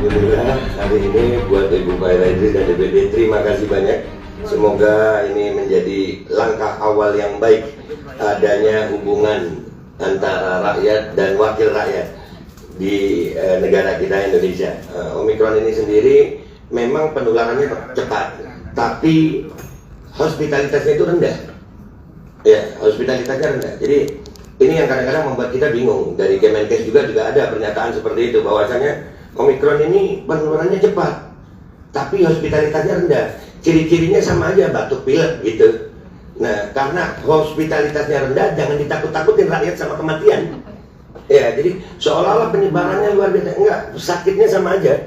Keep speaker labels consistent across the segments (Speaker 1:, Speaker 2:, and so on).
Speaker 1: Alhamdulillah hari ini buat Ibu Faira Idris dan DPD terima kasih banyak. Semoga ini menjadi langkah awal yang baik adanya hubungan antara rakyat dan wakil rakyat di negara kita Indonesia. Omikron ini sendiri memang penularannya cepat, tapi hospitalitasnya itu rendah. Ya, hospitalitasnya rendah. Jadi ini yang kadang-kadang membuat kita bingung. Dari Kemenkes juga ada pernyataan seperti itu, bahwasanya Omikron ini penularannya cepat, tapi hospitalitasnya rendah. Ciri-cirinya sama aja, batuk pilek gitu. Nah, karena hospitalitasnya rendah, jangan ditakut-takutin rakyat sama kematian. Ya, jadi seolah-olah penyebarannya luar biasa. Enggak, sakitnya sama aja.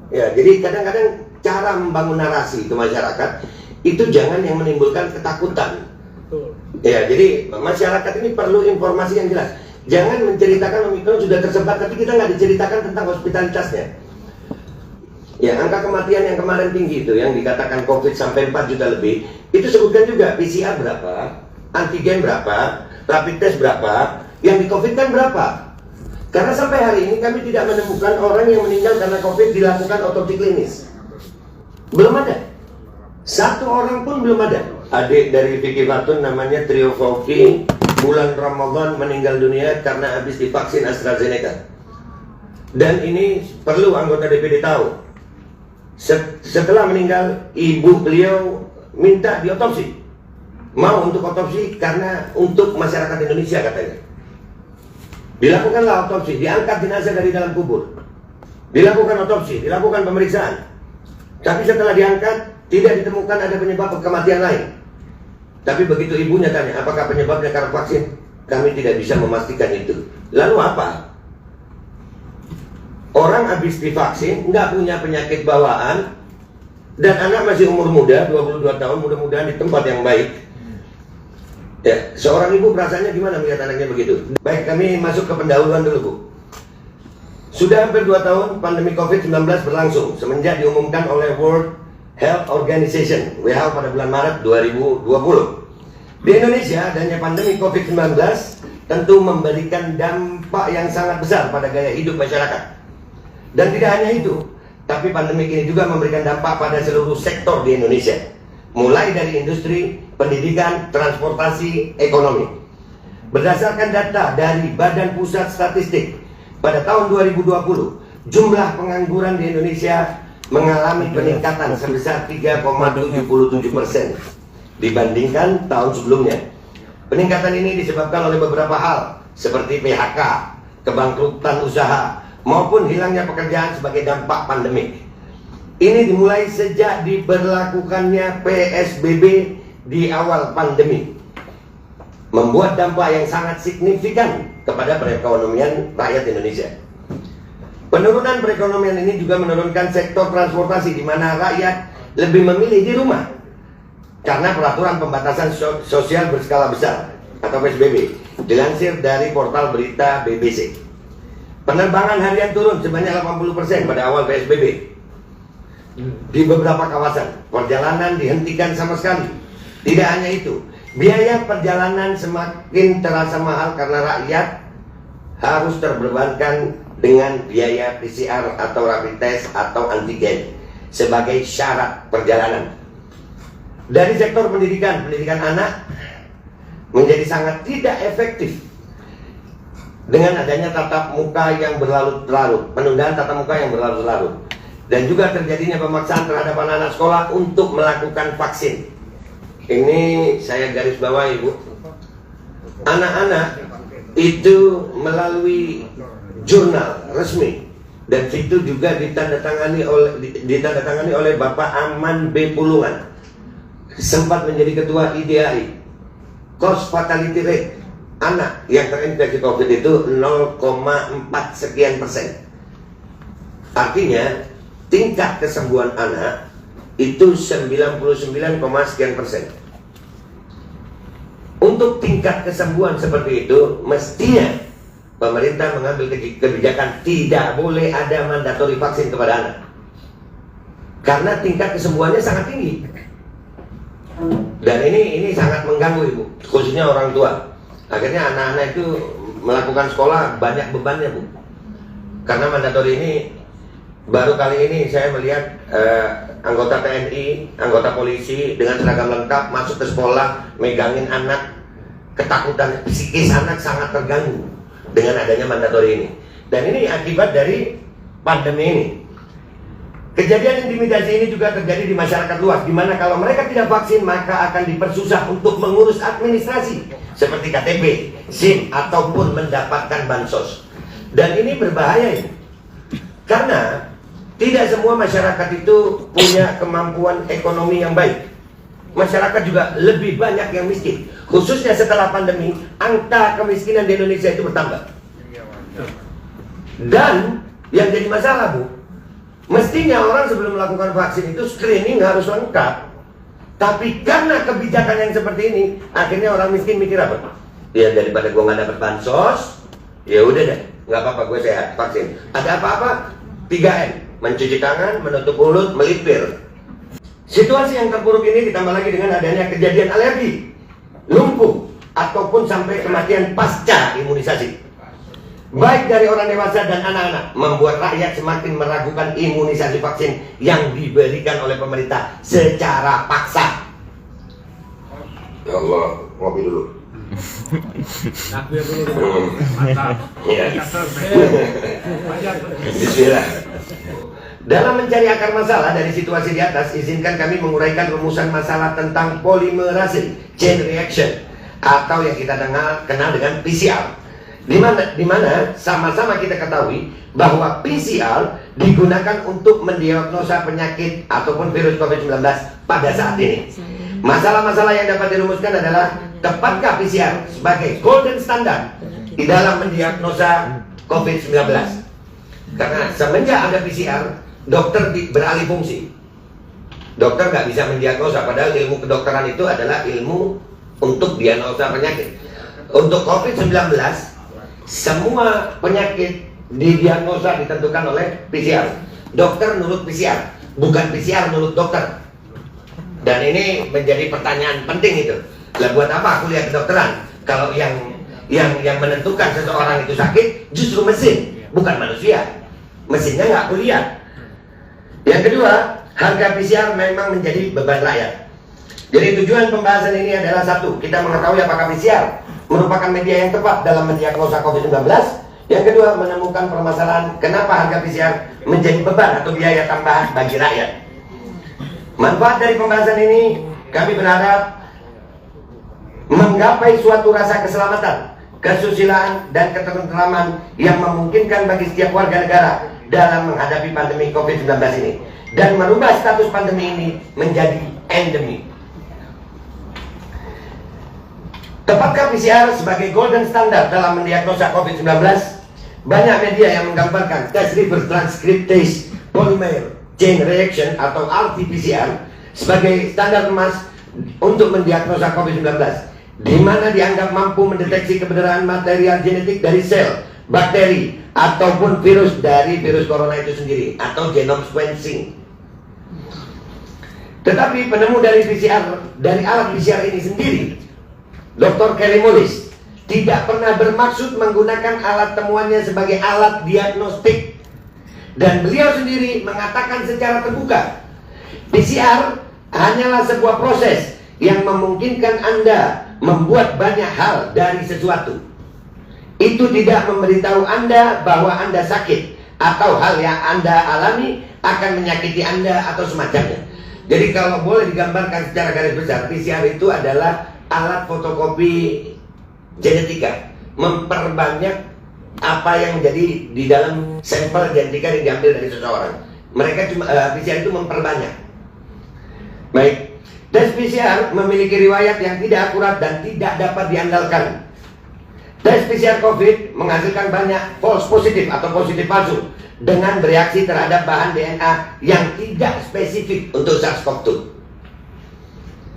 Speaker 1: Ya, jadi kadang-kadang cara membangun narasi ke masyarakat itu jangan yang menimbulkan ketakutan. Ya, jadi masyarakat ini perlu informasi yang jelas. Jangan menceritakan Omikron sudah tersebar, tapi kita nggak diceritakan tentang hospitalitasnya. Ya, angka kematian yang kemarin tinggi itu, yang dikatakan COVID sampai 4 juta lebih, itu sebutkan juga PCR berapa, antigen berapa, rapid test berapa, yang di COVID kan berapa. Karena sampai hari ini kami tidak menemukan orang yang meninggal karena COVID dilakukan otopsi klinis. Belum ada. Satu orang pun belum ada. Adik dari Vicky Fatun namanya Trio Fauki, bulan Ramadan meninggal dunia karena habis divaksin AstraZeneca. Dan ini perlu anggota DPD tahu. Setelah meninggal, ibu beliau minta diotopsi. Mau untuk otopsi karena untuk masyarakat Indonesia katanya. Dilakukanlah otopsi, diangkat jenazah dari dalam kubur. Dilakukan otopsi, dilakukan pemeriksaan. Tapi setelah diangkat, tidak ditemukan ada penyebab kematian lain. Tapi begitu ibunya tanya, apakah penyebabnya karena vaksin? Kami tidak bisa memastikan itu. Lalu apa? Orang habis divaksin, nggak punya penyakit bawaan, dan anak masih umur muda, 22 tahun, mudah-mudahan di tempat yang baik. Ya, seorang ibu perasaannya gimana melihat anaknya begitu? Baik, kami masuk ke pendahuluan dulu, Bu. Sudah hampir 2 tahun pandemi COVID-19 berlangsung, semenjak diumumkan oleh World Health Organization, WHO pada bulan Maret 2020. Di Indonesia, adanya pandemi COVID-19 tentu memberikan dampak yang sangat besar pada gaya hidup masyarakat. Dan tidak hanya itu, tapi pandemi ini juga memberikan dampak pada seluruh sektor di Indonesia, mulai dari industri, pendidikan, transportasi, ekonomi. Berdasarkan data dari Badan Pusat Statistik, pada tahun 2020, jumlah pengangguran di Indonesia mengalami peningkatan sebesar 3,77% dibandingkan tahun sebelumnya. Peningkatan ini disebabkan oleh beberapa hal, seperti PHK, kebangkrutan usaha, maupun hilangnya pekerjaan sebagai dampak pandemik. Ini dimulai sejak diberlakukannya PSBB di awal pandemi, membuat dampak yang sangat signifikan kepada perekonomian rakyat Indonesia. Penurunan perekonomian ini juga menurunkan sektor transportasi, di mana rakyat lebih memilih di rumah karena peraturan pembatasan sosial berskala besar atau PSBB, dilansir dari portal berita BBC. Penerbangan harian turun sebanyak 80% pada awal PSBB. Di beberapa kawasan, perjalanan dihentikan sama sekali. Tidak hanya itu, biaya perjalanan semakin terasa mahal karena rakyat harus terbebankan dengan biaya PCR atau rapid test atau antigen sebagai syarat perjalanan. Dari sektor pendidikan anak menjadi sangat tidak efektif dengan adanya tatap muka yang berlarut-larut, penundaan tatap muka yang berlarut-larut, dan juga terjadinya pemaksaan terhadap anak-anak sekolah untuk melakukan vaksin. Ini saya garis bawahi, Bu. Anak-anak itu melalui jurnal resmi, dan situ juga ditandatangani oleh Bapak Aman B. Pulungan, sempat menjadi ketua IDAI. Cause fatality rate anak yang terinfeksi COVID itu 0,4 sekian persen. Artinya tingkat kesembuhan anak itu 99, sekian persen. Untuk tingkat kesembuhan seperti itu, mestinya pemerintah mengambil kebijakan tidak boleh ada mandatori vaksin kepada anak, karena tingkat kesembuhannya sangat tinggi. Dan ini sangat mengganggu, Ibu, khususnya orang tua. Akhirnya anak-anak itu melakukan sekolah banyak bebannya, Bu, karena mandatori ini Baru kali ini saya melihat anggota TNI, anggota polisi dengan seragam lengkap masuk ke sekolah, megangin anak, ketakutan psikis anak sangat terganggu dengan adanya mandatori ini. Dan ini akibat dari pandemi ini. Kejadian intimidasi ini juga terjadi di masyarakat luas, di mana kalau mereka tidak vaksin maka akan dipersusah untuk mengurus administrasi seperti KTP, SIM ataupun mendapatkan bansos. Dan ini berbahaya ini, karena tidak semua masyarakat itu punya kemampuan ekonomi yang baik. Masyarakat juga lebih banyak yang miskin. Khususnya setelah pandemi, angka kemiskinan di Indonesia itu bertambah. Dan yang jadi masalah, Bu, mestinya orang sebelum melakukan vaksin itu screening harus lengkap. Tapi karena kebijakan yang seperti ini, akhirnya orang miskin mikir apa? Ya daripada gue nggak dapat bansos, ya udah deh, nggak apa-apa, gue sehat, vaksin. Ada apa-apa? 3M. Mencuci tangan, menutup mulut, melipir. Situasi yang terpuruk ini ditambah lagi dengan adanya kejadian alergi, lumpuh, ataupun sampai kematian pasca imunisasi, baik dari orang dewasa dan anak-anak, membuat rakyat semakin meragukan imunisasi vaksin yang diberikan oleh pemerintah secara paksa. Ya Allah, ngopi dulu. Bismillah. Dalam mencari akar masalah dari situasi di atas, izinkan kami menguraikan rumusan masalah tentang polimerase chain reaction atau yang kita kenal dengan PCR. Di mana sama-sama kita ketahui bahwa PCR digunakan untuk mendiagnosa penyakit ataupun virus COVID-19 pada saat ini. Masalah-masalah yang dapat dirumuskan adalah tepatkah PCR sebagai golden standard di dalam mendiagnosa COVID-19? Karena semenjak ada PCR, dokter beralih fungsi. Dokter nggak bisa mendiagnosa, padahal ilmu kedokteran itu adalah ilmu untuk diagnosa penyakit. Untuk COVID-19, semua penyakit didiagnosa ditentukan oleh PCR. Dokter nurut PCR, bukan PCR nurut dokter. Dan ini menjadi pertanyaan penting itu. Lah buat apa aku lihat kedokteran kalau yang menentukan seseorang itu sakit justru mesin, bukan manusia. Mesinnya nggak aku lihat. Yang kedua, harga PCR memang menjadi beban rakyat. Jadi tujuan pembahasan ini adalah satu, kita mengetahui apakah PCR merupakan media yang tepat dalam mendiagnosa COVID-19. Yang kedua, menemukan permasalahan kenapa harga PCR menjadi beban atau biaya tambahan bagi rakyat. Manfaat dari pembahasan ini, kami berharap menggapai suatu rasa keselamatan, kesusilaan, dan ketentraman yang memungkinkan bagi setiap warga negara dalam menghadapi pandemi COVID-19 ini, dan merubah status pandemi ini menjadi endemi. Tepatkah PCR sebagai golden standard dalam mendiagnosa COVID-19? Banyak media yang menggambarkan tes reverse transcriptase polymer chain reaction atau RT-PCR sebagai standar emas untuk mendiagnosa COVID-19, di mana dianggap mampu mendeteksi kebenaran material genetik dari sel, bakteri, ataupun virus dari virus corona itu sendiri, atau genome sequencing. Tetapi penemu dari alat PCR ini sendiri, Dr. Kelly Mullis, tidak pernah bermaksud menggunakan alat temuannya sebagai alat diagnostik. Dan beliau sendiri mengatakan secara terbuka, PCR hanyalah sebuah proses yang memungkinkan Anda membuat banyak hal dari sesuatu. Itu tidak memberitahu Anda bahwa Anda sakit atau hal yang Anda alami akan menyakiti Anda atau semacamnya. Jadi kalau boleh digambarkan secara garis besar, PCR itu adalah alat fotokopi genetika, memperbanyak apa yang menjadi di dalam sampel genetika yang diambil dari seseorang. Mereka cuma PCR itu memperbanyak. Baik, tes PCR memiliki riwayat yang tidak akurat dan tidak dapat diandalkan. Tes PCR COVID menghasilkan banyak false positif atau positif palsu dengan bereaksi terhadap bahan DNA yang tidak spesifik untuk SARS-CoV-2.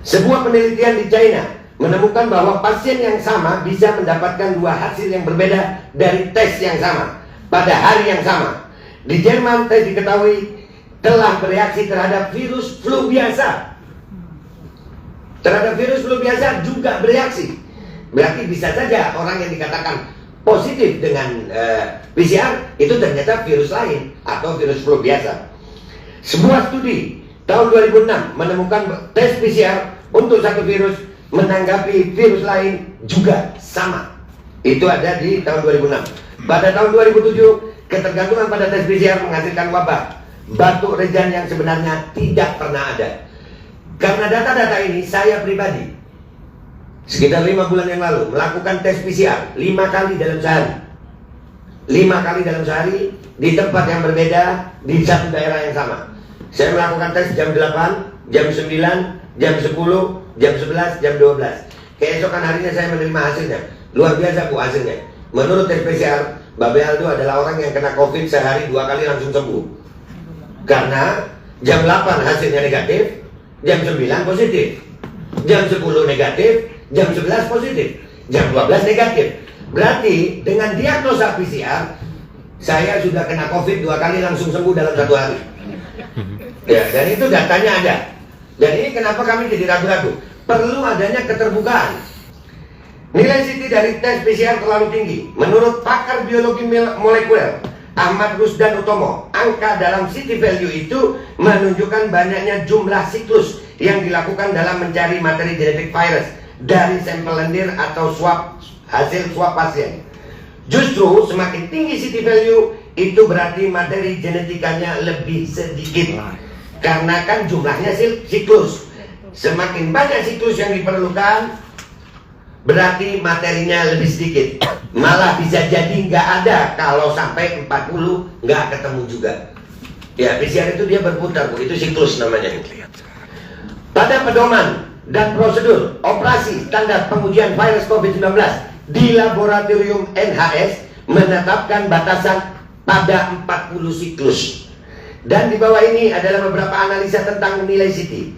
Speaker 1: Sebuah penelitian di China menemukan bahwa pasien yang sama bisa mendapatkan dua hasil yang berbeda dari tes yang sama pada hari yang sama. Di Jerman, tes diketahui telah bereaksi terhadap virus flu biasa. Terhadap virus flu biasa juga bereaksi. Berarti bisa saja orang yang dikatakan positif dengan PCR, itu ternyata virus lain atau virus flu biasa. Sebuah studi tahun 2006 menemukan tes PCR untuk satu virus menanggapi virus lain juga sama. Itu ada di tahun 2006. Pada tahun 2007, ketergantungan pada tes PCR menghasilkan wabah batuk rejan yang sebenarnya tidak pernah ada. Karena data-data ini, saya pribadi sekitar 5 bulan yang lalu melakukan tes PCR 5 kali dalam sehari. 5 kali dalam sehari di tempat yang berbeda di satu daerah yang sama. Saya melakukan tes jam 8, jam 9, jam 10, jam 11, jam 12. Keesokan harinya saya menerima hasilnya. Luar biasa Bu hasilnya. Menurut tes PCR, Babe Aldo adalah orang yang kena COVID sehari 2 kali langsung sembuh. Karena jam 8 hasilnya negatif, jam 9 positif, jam 10 negatif, jam 11 positif, jam 12 negatif. Berarti dengan diagnosa PCR, saya sudah kena COVID 2 kali langsung sembuh dalam 1 hari. Ya, dan itu datanya ada. Dan ini kenapa kami jadi ragu-ragu? Perlu adanya keterbukaan. Nilai CT dari tes PCR terlalu tinggi. Menurut pakar biologi molekuler Ahmad Rusdan Utomo, angka dalam CT value itu menunjukkan banyaknya jumlah siklus yang dilakukan dalam mencari materi genetik virus dari sampel lendir atau hasil swab pasien. Justru semakin tinggi CT value itu berarti materi genetikanya lebih sedikit. Karena kan jumlahnya siklus. Semakin banyak siklus yang diperlukan, berarti materinya lebih sedikit. Malah bisa jadi nggak ada kalau sampai 40 nggak ketemu juga. Ya, PCR itu dia berputar Bu, itu siklus namanya. Pada pedoman dan prosedur operasi standar pengujian virus COVID-19 di laboratorium NHS menetapkan batasan pada 40 siklus. Dan di bawah ini adalah beberapa analisa tentang nilai CT.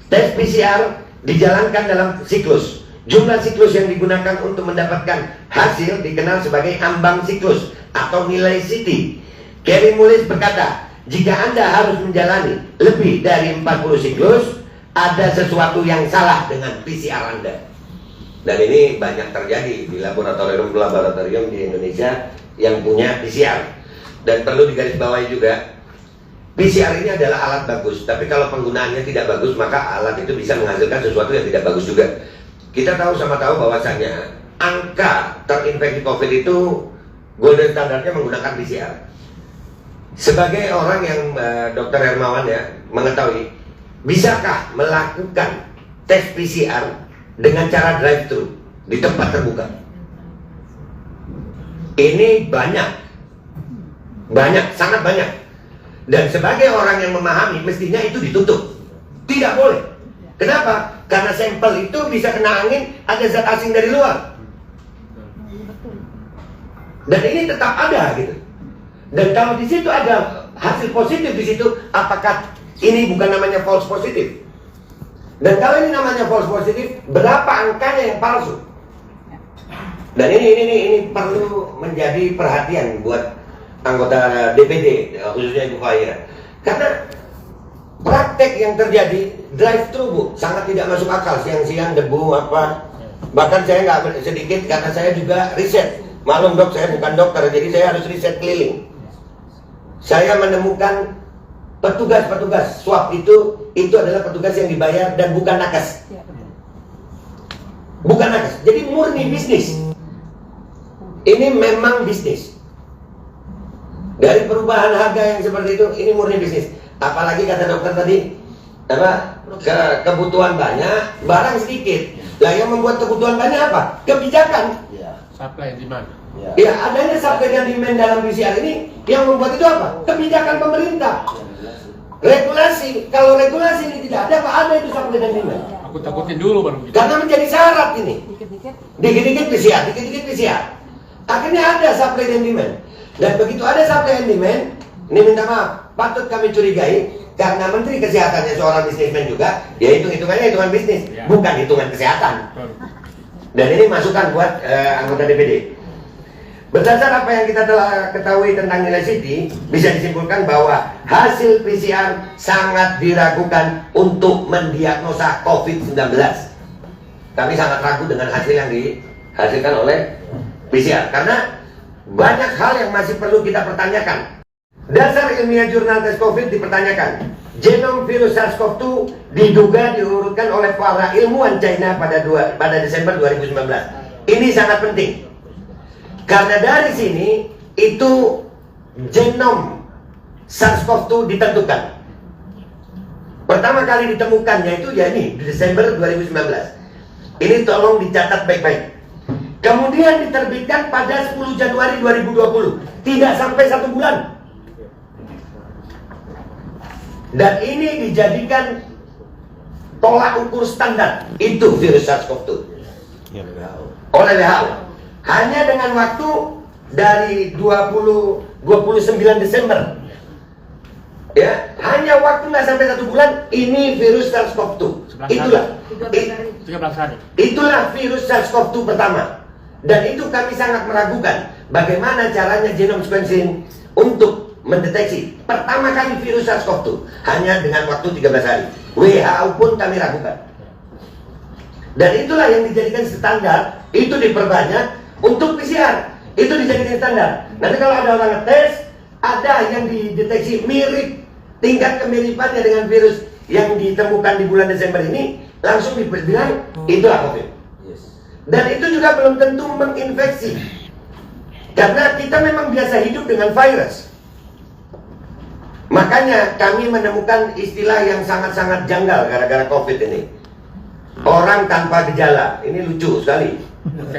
Speaker 1: Tes PCR dijalankan dalam siklus. Jumlah siklus yang digunakan untuk mendapatkan hasil dikenal sebagai ambang siklus atau nilai CT. Kerry Mullis berkata, jika Anda harus menjalani lebih dari 40 siklus, ada sesuatu yang salah dengan PCR Anda. Dan ini banyak terjadi di laboratorium di Indonesia yang punya PCR. Dan perlu digarisbawahi juga, PCR ini adalah alat bagus, tapi kalau penggunaannya tidak bagus, maka alat itu bisa menghasilkan sesuatu yang tidak bagus juga. Kita tahu bahwasanya angka terinfeksi COVID itu golden standarnya menggunakan PCR. Sebagai orang yang Dr. Hermawan ya mengetahui, bisakah melakukan tes PCR dengan cara drive-thru di tempat terbuka? Ini banyak, sangat banyak. Dan sebagai orang yang memahami, mestinya itu ditutup. Tidak boleh. Kenapa? Karena sampel itu bisa kena angin, ada zat asing dari luar. Dan ini tetap ada gitu. Dan kalau di situ ada hasil positif di situ, apakah ini bukan namanya false positif? Dan kalau ini namanya false positif, berapa angkanya yang palsu? Dan ini perlu menjadi perhatian buat anggota DPD, khususnya Ibu Fahira. Karena praktek yang terjadi drive-thru Bu, sangat tidak masuk akal. Siang-siang debu apa. Bahkan saya nggak sedikit karena saya juga riset. Maklum Dok, saya bukan dokter, jadi saya harus riset keliling. Saya menemukan petugas swab itu adalah petugas yang dibayar dan bukan nakes. Bukan nakes, jadi murni bisnis. Ini memang bisnis. Dari perubahan harga yang seperti itu, ini murni bisnis. Apalagi kata dokter tadi, kebutuhan banyak, barang sedikit. Lah yang membuat kebutuhan banyak apa? Kebijakan.
Speaker 2: Supply and demand.
Speaker 1: Ya, adanya supply dan demand dalam PCR ini yang membuat itu apa? Kebijakan pemerintah. Regulasi. Kalau regulasi ini tidak ada, apa ada itu supply dan demand?
Speaker 2: Aku takutin dulu baru gitu.
Speaker 1: Karena menjadi syarat ini. Dikit-dikit PCR. Akhirnya ada supply dan demand. Dan begitu ada supply and demand, ini minta maaf, patut kami curigai karena Menteri Kesehatannya seorang bisnismen juga, ya hitungannya hitungan bisnis, bukan hitungan kesehatan. Dan ini masukan buat anggota DPD. Berdasar apa yang kita telah ketahui tentang nilai CT, bisa disimpulkan bahwa hasil PCR sangat diragukan untuk mendiagnosa COVID-19. Kami sangat ragu dengan hasil yang dihasilkan oleh PCR, karena banyak hal yang masih perlu kita pertanyakan. Dasar ilmiah jurnal tes COVID dipertanyakan. Genom virus SARS-CoV-2 diduga diurutkan oleh para ilmuwan China pada Desember 2019. Ini sangat penting. Karena dari sini itu genom SARS-CoV-2 ditentukan. Pertama kali ditemukannya itu ya ini di Desember 2019. Ini tolong dicatat baik-baik. Kemudian diterbitkan pada 10 Januari 2020. Tidak sampai 1 bulan. Dan ini dijadikan tolak ukur standar. Itu virus SARS-CoV-2 oleh WHO. Hanya dengan waktu dari 29 Desember, ya, hanya waktu nggak sampai 1 bulan, ini virus SARS-CoV-2. Itulah virus SARS-CoV-2 pertama. Dan itu kami sangat meragukan bagaimana caranya genome sequencing untuk mendeteksi pertama kali virus SARS-CoV-2 hanya dengan waktu 13 hari. WHO pun kami ragukan. Dan itulah yang dijadikan standar, itu diperbanyak untuk PCR. Itu dijadikan standar. Nanti kalau ada orang ngetes, ada yang dideteksi mirip, tingkat kemiripannya dengan virus yang ditemukan di bulan Desember ini, langsung dibilang itulah COVID. Dan itu juga belum tentu menginfeksi. Karena kita memang biasa hidup dengan virus. Makanya kami menemukan istilah yang sangat-sangat janggal gara-gara COVID ini. Orang tanpa gejala. Ini lucu sekali.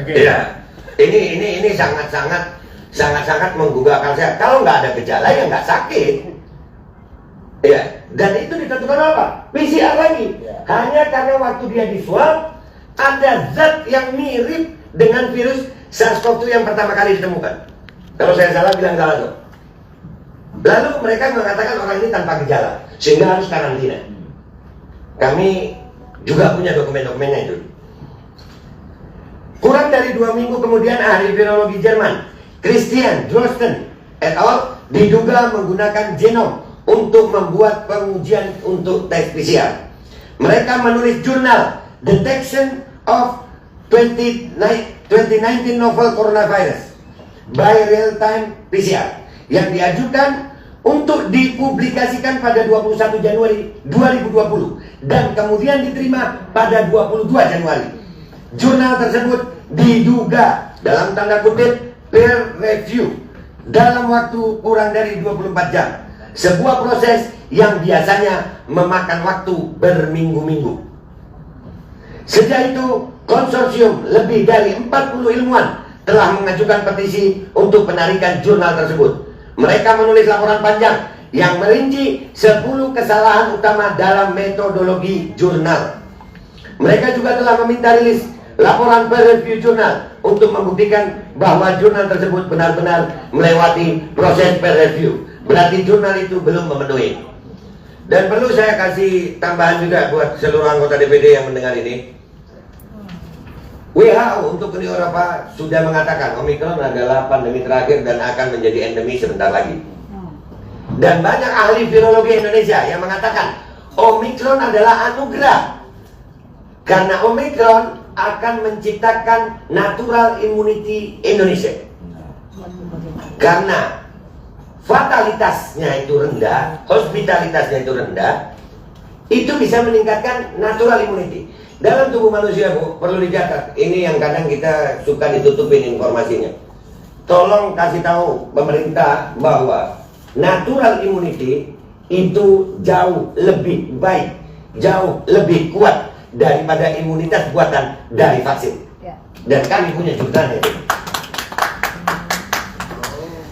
Speaker 1: Ya. Ini sangat-sangat menggugah akal sehat. Kalau nggak ada gejala ya nggak sakit. Ya. Dan itu ditentukan apa? PCR lagi. Hanya karena waktu dia di swab ada zat yang mirip dengan virus SARS-CoV-2 yang pertama kali ditemukan. Kalau saya salah bilang salah tuh. Lalu mereka mengatakan orang ini tanpa gejala sehingga harus karantina. Kami juga punya dokumen-dokumennya itu. Kurang dari 2 minggu kemudian ahli virologi Jerman Christian Drosten et al. Diduga menggunakan genom untuk membuat pengujian untuk tes PCR. Mereka menulis jurnal Detection of 2019 Novel Coronavirus by Real-Time PCR yang diajukan untuk dipublikasikan pada 21 Januari 2020 dan kemudian diterima pada 22 Januari. Jurnal tersebut diduga dalam tanda kutip peer review dalam waktu kurang dari 24 jam. Sebuah proses yang biasanya memakan waktu berminggu-minggu. Sejak itu, konsorsium lebih dari 40 ilmuwan telah mengajukan petisi untuk penarikan jurnal tersebut. Mereka menulis laporan panjang yang merinci 10 kesalahan utama dalam metodologi jurnal. Mereka juga telah meminta rilis laporan peer review jurnal untuk membuktikan bahwa jurnal tersebut benar-benar melewati proses peer review. Berarti jurnal itu belum memenuhi. Dan perlu saya kasih tambahan juga buat seluruh anggota DPD yang mendengar ini. WHO untuk Uni Eropa sudah mengatakan Omikron adalah pandemi terakhir dan akan menjadi endemi sebentar lagi. Dan banyak ahli virologi Indonesia yang mengatakan Omikron adalah anugerah. Karena Omikron akan menciptakan natural immunity Indonesia. Karena fatalitasnya itu rendah, hospitalitasnya itu rendah, itu bisa meningkatkan natural immunity. Dalam tubuh manusia, Bu, perlu dicatat, ini yang kadang kita suka ditutupin informasinya. Tolong kasih tahu pemerintah bahwa natural immunity itu jauh lebih baik, jauh lebih kuat daripada imunitas buatan dari vaksin. Dan kami punya jurnalnya itu.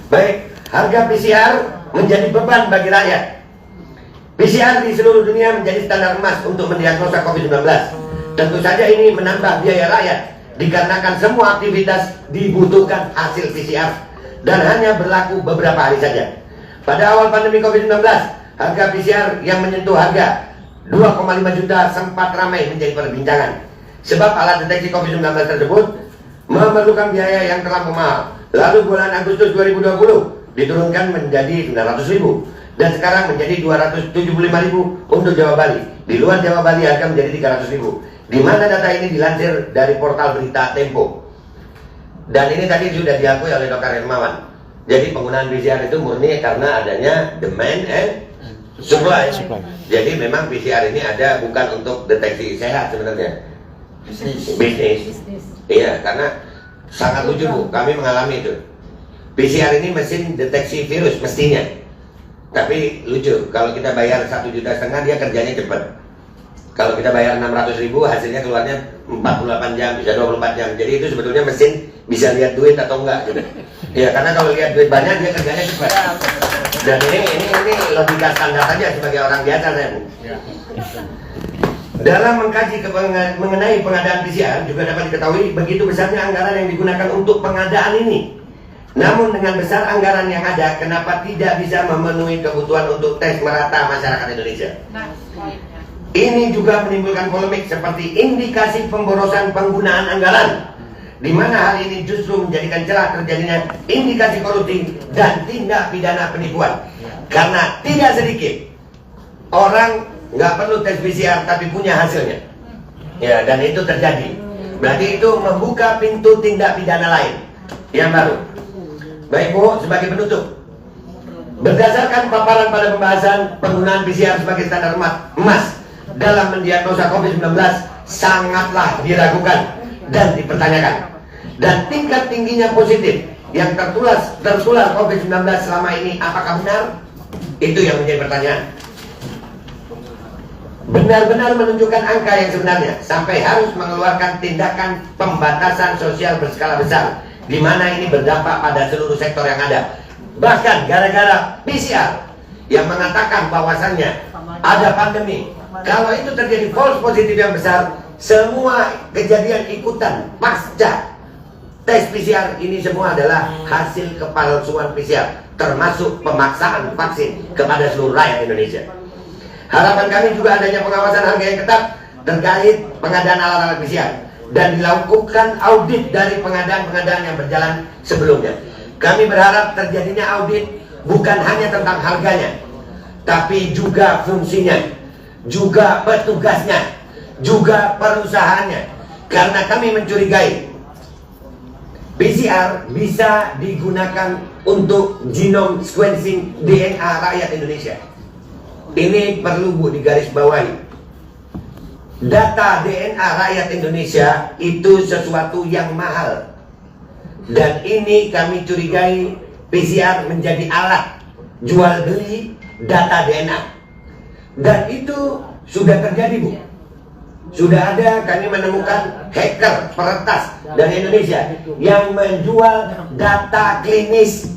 Speaker 1: Baik, harga PCR menjadi beban bagi rakyat. PCR di seluruh dunia menjadi standar emas untuk mendiagnosa COVID-19. Tentu saja ini menambah biaya rakyat dikarenakan semua aktivitas dibutuhkan hasil PCR dan hanya berlaku beberapa hari saja. Pada awal pandemi COVID-19, harga PCR yang menyentuh harga 2,5 juta sempat ramai menjadi perbincangan. Sebab alat deteksi COVID-19 tersebut memerlukan biaya yang terlalu mahal. Lalu bulan Agustus 2020 diturunkan menjadi 900.000 dan sekarang menjadi 275.000 untuk Jawa Bali. Di luar Jawa Bali harga menjadi 300.000. Di mana data ini dilansir dari portal berita Tempo. Dan ini tadi sudah diakui oleh Dr. Hermawan. Jadi penggunaan PCR itu murni karena adanya demand and supply. Jadi memang PCR ini ada bukan untuk deteksi sehat sebenarnya. Bisnis. Iya, karena sangat lucu Bu, kami mengalami itu. PCR ini mesin deteksi virus mestinya. Tapi lucu, kalau kita bayar 1,5 juta dia kerjanya cepat. Kalau kita bayar 600.000 hasilnya keluarnya 48 jam, bisa 24 jam. Jadi itu sebetulnya mesin bisa lihat duit atau enggak gitu. Ya karena kalau lihat duit banyak dia kerjanya cepat. Dan ini logika standar saja sebagai orang biasa saya Bu. Dalam mengkaji mengenai pengadaan PCR juga dapat diketahui begitu besarnya anggaran yang digunakan untuk pengadaan ini. Namun dengan besar anggaran yang ada, kenapa tidak bisa memenuhi kebutuhan untuk tes merata masyarakat Indonesia? Ini juga menimbulkan polemik seperti indikasi pemborosan penggunaan anggaran, di mana hal ini justru menjadikan celah terjadinya indikasi korupsi dan tindak pidana penipuan. Karena tidak sedikit orang nggak perlu tes PCR tapi punya hasilnya. Ya, dan itu terjadi. Berarti itu membuka pintu tindak pidana lain yang baru. Baik Bu, sebagai penutup, berdasarkan paparan pada pembahasan penggunaan PCR sebagai standar emas dalam mendiagnosa COVID-19 sangatlah diragukan dan dipertanyakan. Dan tingkat tingginya positif yang tertular COVID-19 selama ini apakah benar? Itu yang menjadi pertanyaan. Benar-benar menunjukkan angka yang sebenarnya sampai harus mengeluarkan tindakan pembatasan sosial berskala besar, di mana ini berdampak pada seluruh sektor yang ada. Bahkan gara-gara PCR yang mengatakan bahwasannya ada pandemi. Kalau itu terjadi false positif yang besar, semua kejadian ikutan pasca tes PCR ini semua adalah hasil kepalsuan PCR, termasuk pemaksaan vaksin kepada seluruh rakyat Indonesia. Harapan kami juga adanya pengawasan harga yang ketat terkait pengadaan alat-alat PCR dan dilakukan audit dari pengadaan-pengadaan yang berjalan sebelumnya. Kami berharap terjadinya audit bukan hanya tentang harganya, tapi juga fungsinya, juga petugasnya, juga perusahaannya. Karena kami mencurigai PCR bisa digunakan untuk genome sequencing DNA rakyat Indonesia. Ini perlu Bu digarisbawahi. Data DNA rakyat Indonesia itu sesuatu yang mahal. Dan ini kami curigai PCR menjadi alat jual beli data DNA. Dan itu sudah terjadi Bu. Sudah ada, kami menemukan hacker peretas dari Indonesia yang menjual data klinis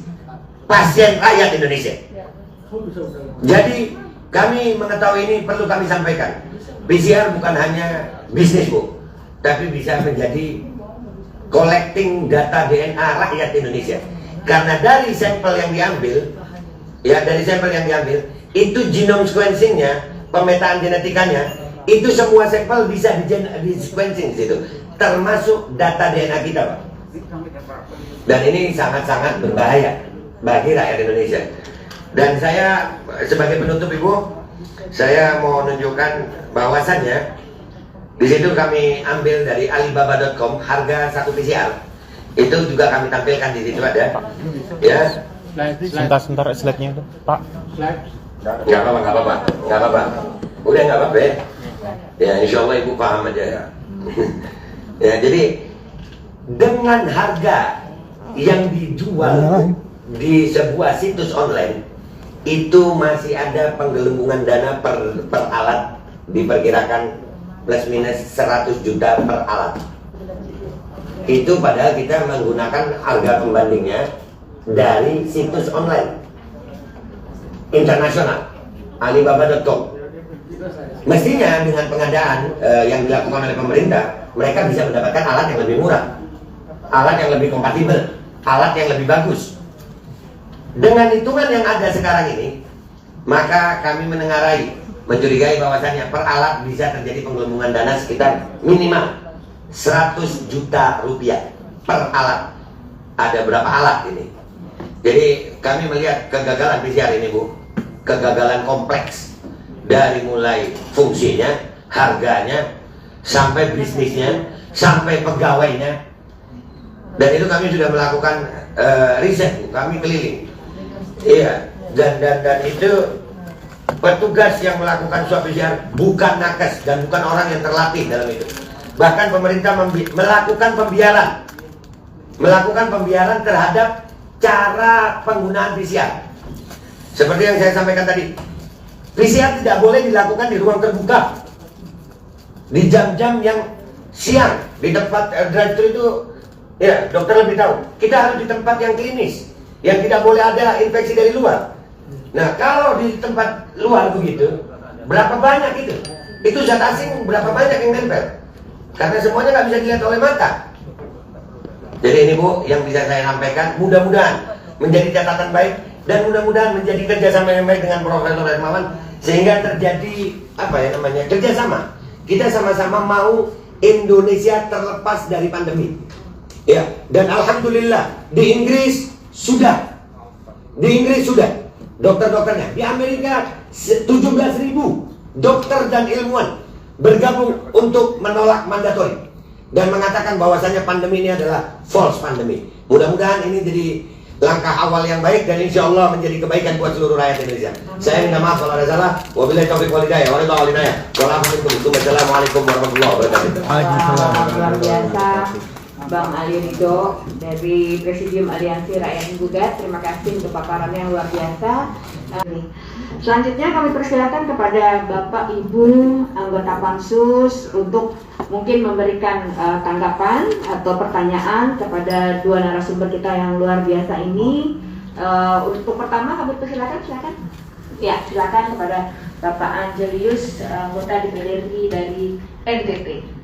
Speaker 1: pasien rakyat Indonesia. Jadi kami mengetahui ini perlu kami sampaikan. PCR bukan hanya bisnis Bu, tapi bisa menjadi collecting data DNA rakyat Indonesia. Karena dari sampel yang diambil, itu genome sequencingnya, pemetaan genetikanya, itu semua sampel bisa di sequencing di situ, termasuk data DNA kita Pak. Dan ini sangat-sangat berbahaya bagi rakyat Indonesia. Dan saya sebagai penutup Ibu, saya mau menunjukkan bahwasannya di situ kami ambil dari Alibaba.com harga 1 PCR. Itu juga kami tampilkan di situ ada. Ya.
Speaker 3: Sebentar slide-nya itu, Pak.
Speaker 1: Nggak apa-apa. Udah nggak apa-apa ya. Ya, insya Allah Ibu paham aja ya. Ya, jadi dengan harga yang dijual di sebuah situs online itu masih ada penggelembungan dana per alat, diperkirakan plus minus 100 juta per alat. Itu padahal kita menggunakan harga pembandingnya dari situs online internasional Alibaba.com. Mestinya dengan pengadaan yang dilakukan oleh pemerintah, mereka bisa mendapatkan alat yang lebih murah, alat yang lebih kompatibel, alat yang lebih bagus. Dengan hitungan yang ada sekarang ini, maka kami mencurigai bahwasannya per alat bisa terjadi penggelembungan dana sekitar minimal 100 juta rupiah per alat. Ada berapa alat ini? Jadi kami melihat kegagalan PCR ini Bu, kegagalan kompleks. Dari mulai fungsinya, harganya, sampai bisnisnya, sampai pegawainya. Dan itu kami sudah melakukan riset, Bu. Kami keliling. Iya, dan itu petugas yang melakukan swab PCR bukan nakes dan bukan orang yang terlatih dalam itu. Bahkan pemerintah melakukan pembiaran terhadap cara penggunaan PCR. Seperti yang saya sampaikan tadi, PCR tidak boleh dilakukan di ruang terbuka, di jam-jam yang siang, di tempat drive-thru itu, ya dokter lebih tahu. Kita harus di tempat yang klinis, yang tidak boleh ada infeksi dari luar. Nah, kalau di tempat luar begitu, berapa banyak itu? Itu zat asing berapa banyak yang nempel? Karena semuanya nggak bisa dilihat oleh mata. Jadi ini Bu, yang bisa saya sampaikan, mudah-mudahan menjadi catatan baik dan mudah-mudahan menjadi kerjasama yang baik dengan Profesor Hermawan, sehingga terjadi kerjasama. Kita sama-sama mau Indonesia terlepas dari pandemi. Ya, dan alhamdulillah di Inggris sudah. Dokter-dokternya di Amerika 17.000 dokter dan ilmuwan bergabung untuk menolak mandatori dan mengatakan bahwasanya pandemi ini adalah false pandemi. Mudah-mudahan ini jadi langkah awal yang baik dan insya Allah menjadi kebaikan buat seluruh rakyat Indonesia. Saya minta maaf kalau ada salah. Wabillahi taufiq wal hidayah. Wassalamualaikum warahmatullahi wabarakatuh.
Speaker 4: Luar biasa Bang Ali Ridho dari Presidium Aliansi Rakyat Menggugat. Terima kasih untuk paparannya yang luar biasa. Selanjutnya kami persilakan kepada Bapak Ibu anggota Pansus untuk mungkin memberikan tanggapan atau pertanyaan kepada dua narasumber kita yang luar biasa ini. Untuk pertama kami persilakan, silakan. Ya, silakan kepada Bapak Angelius, anggota DPRD dari NTT.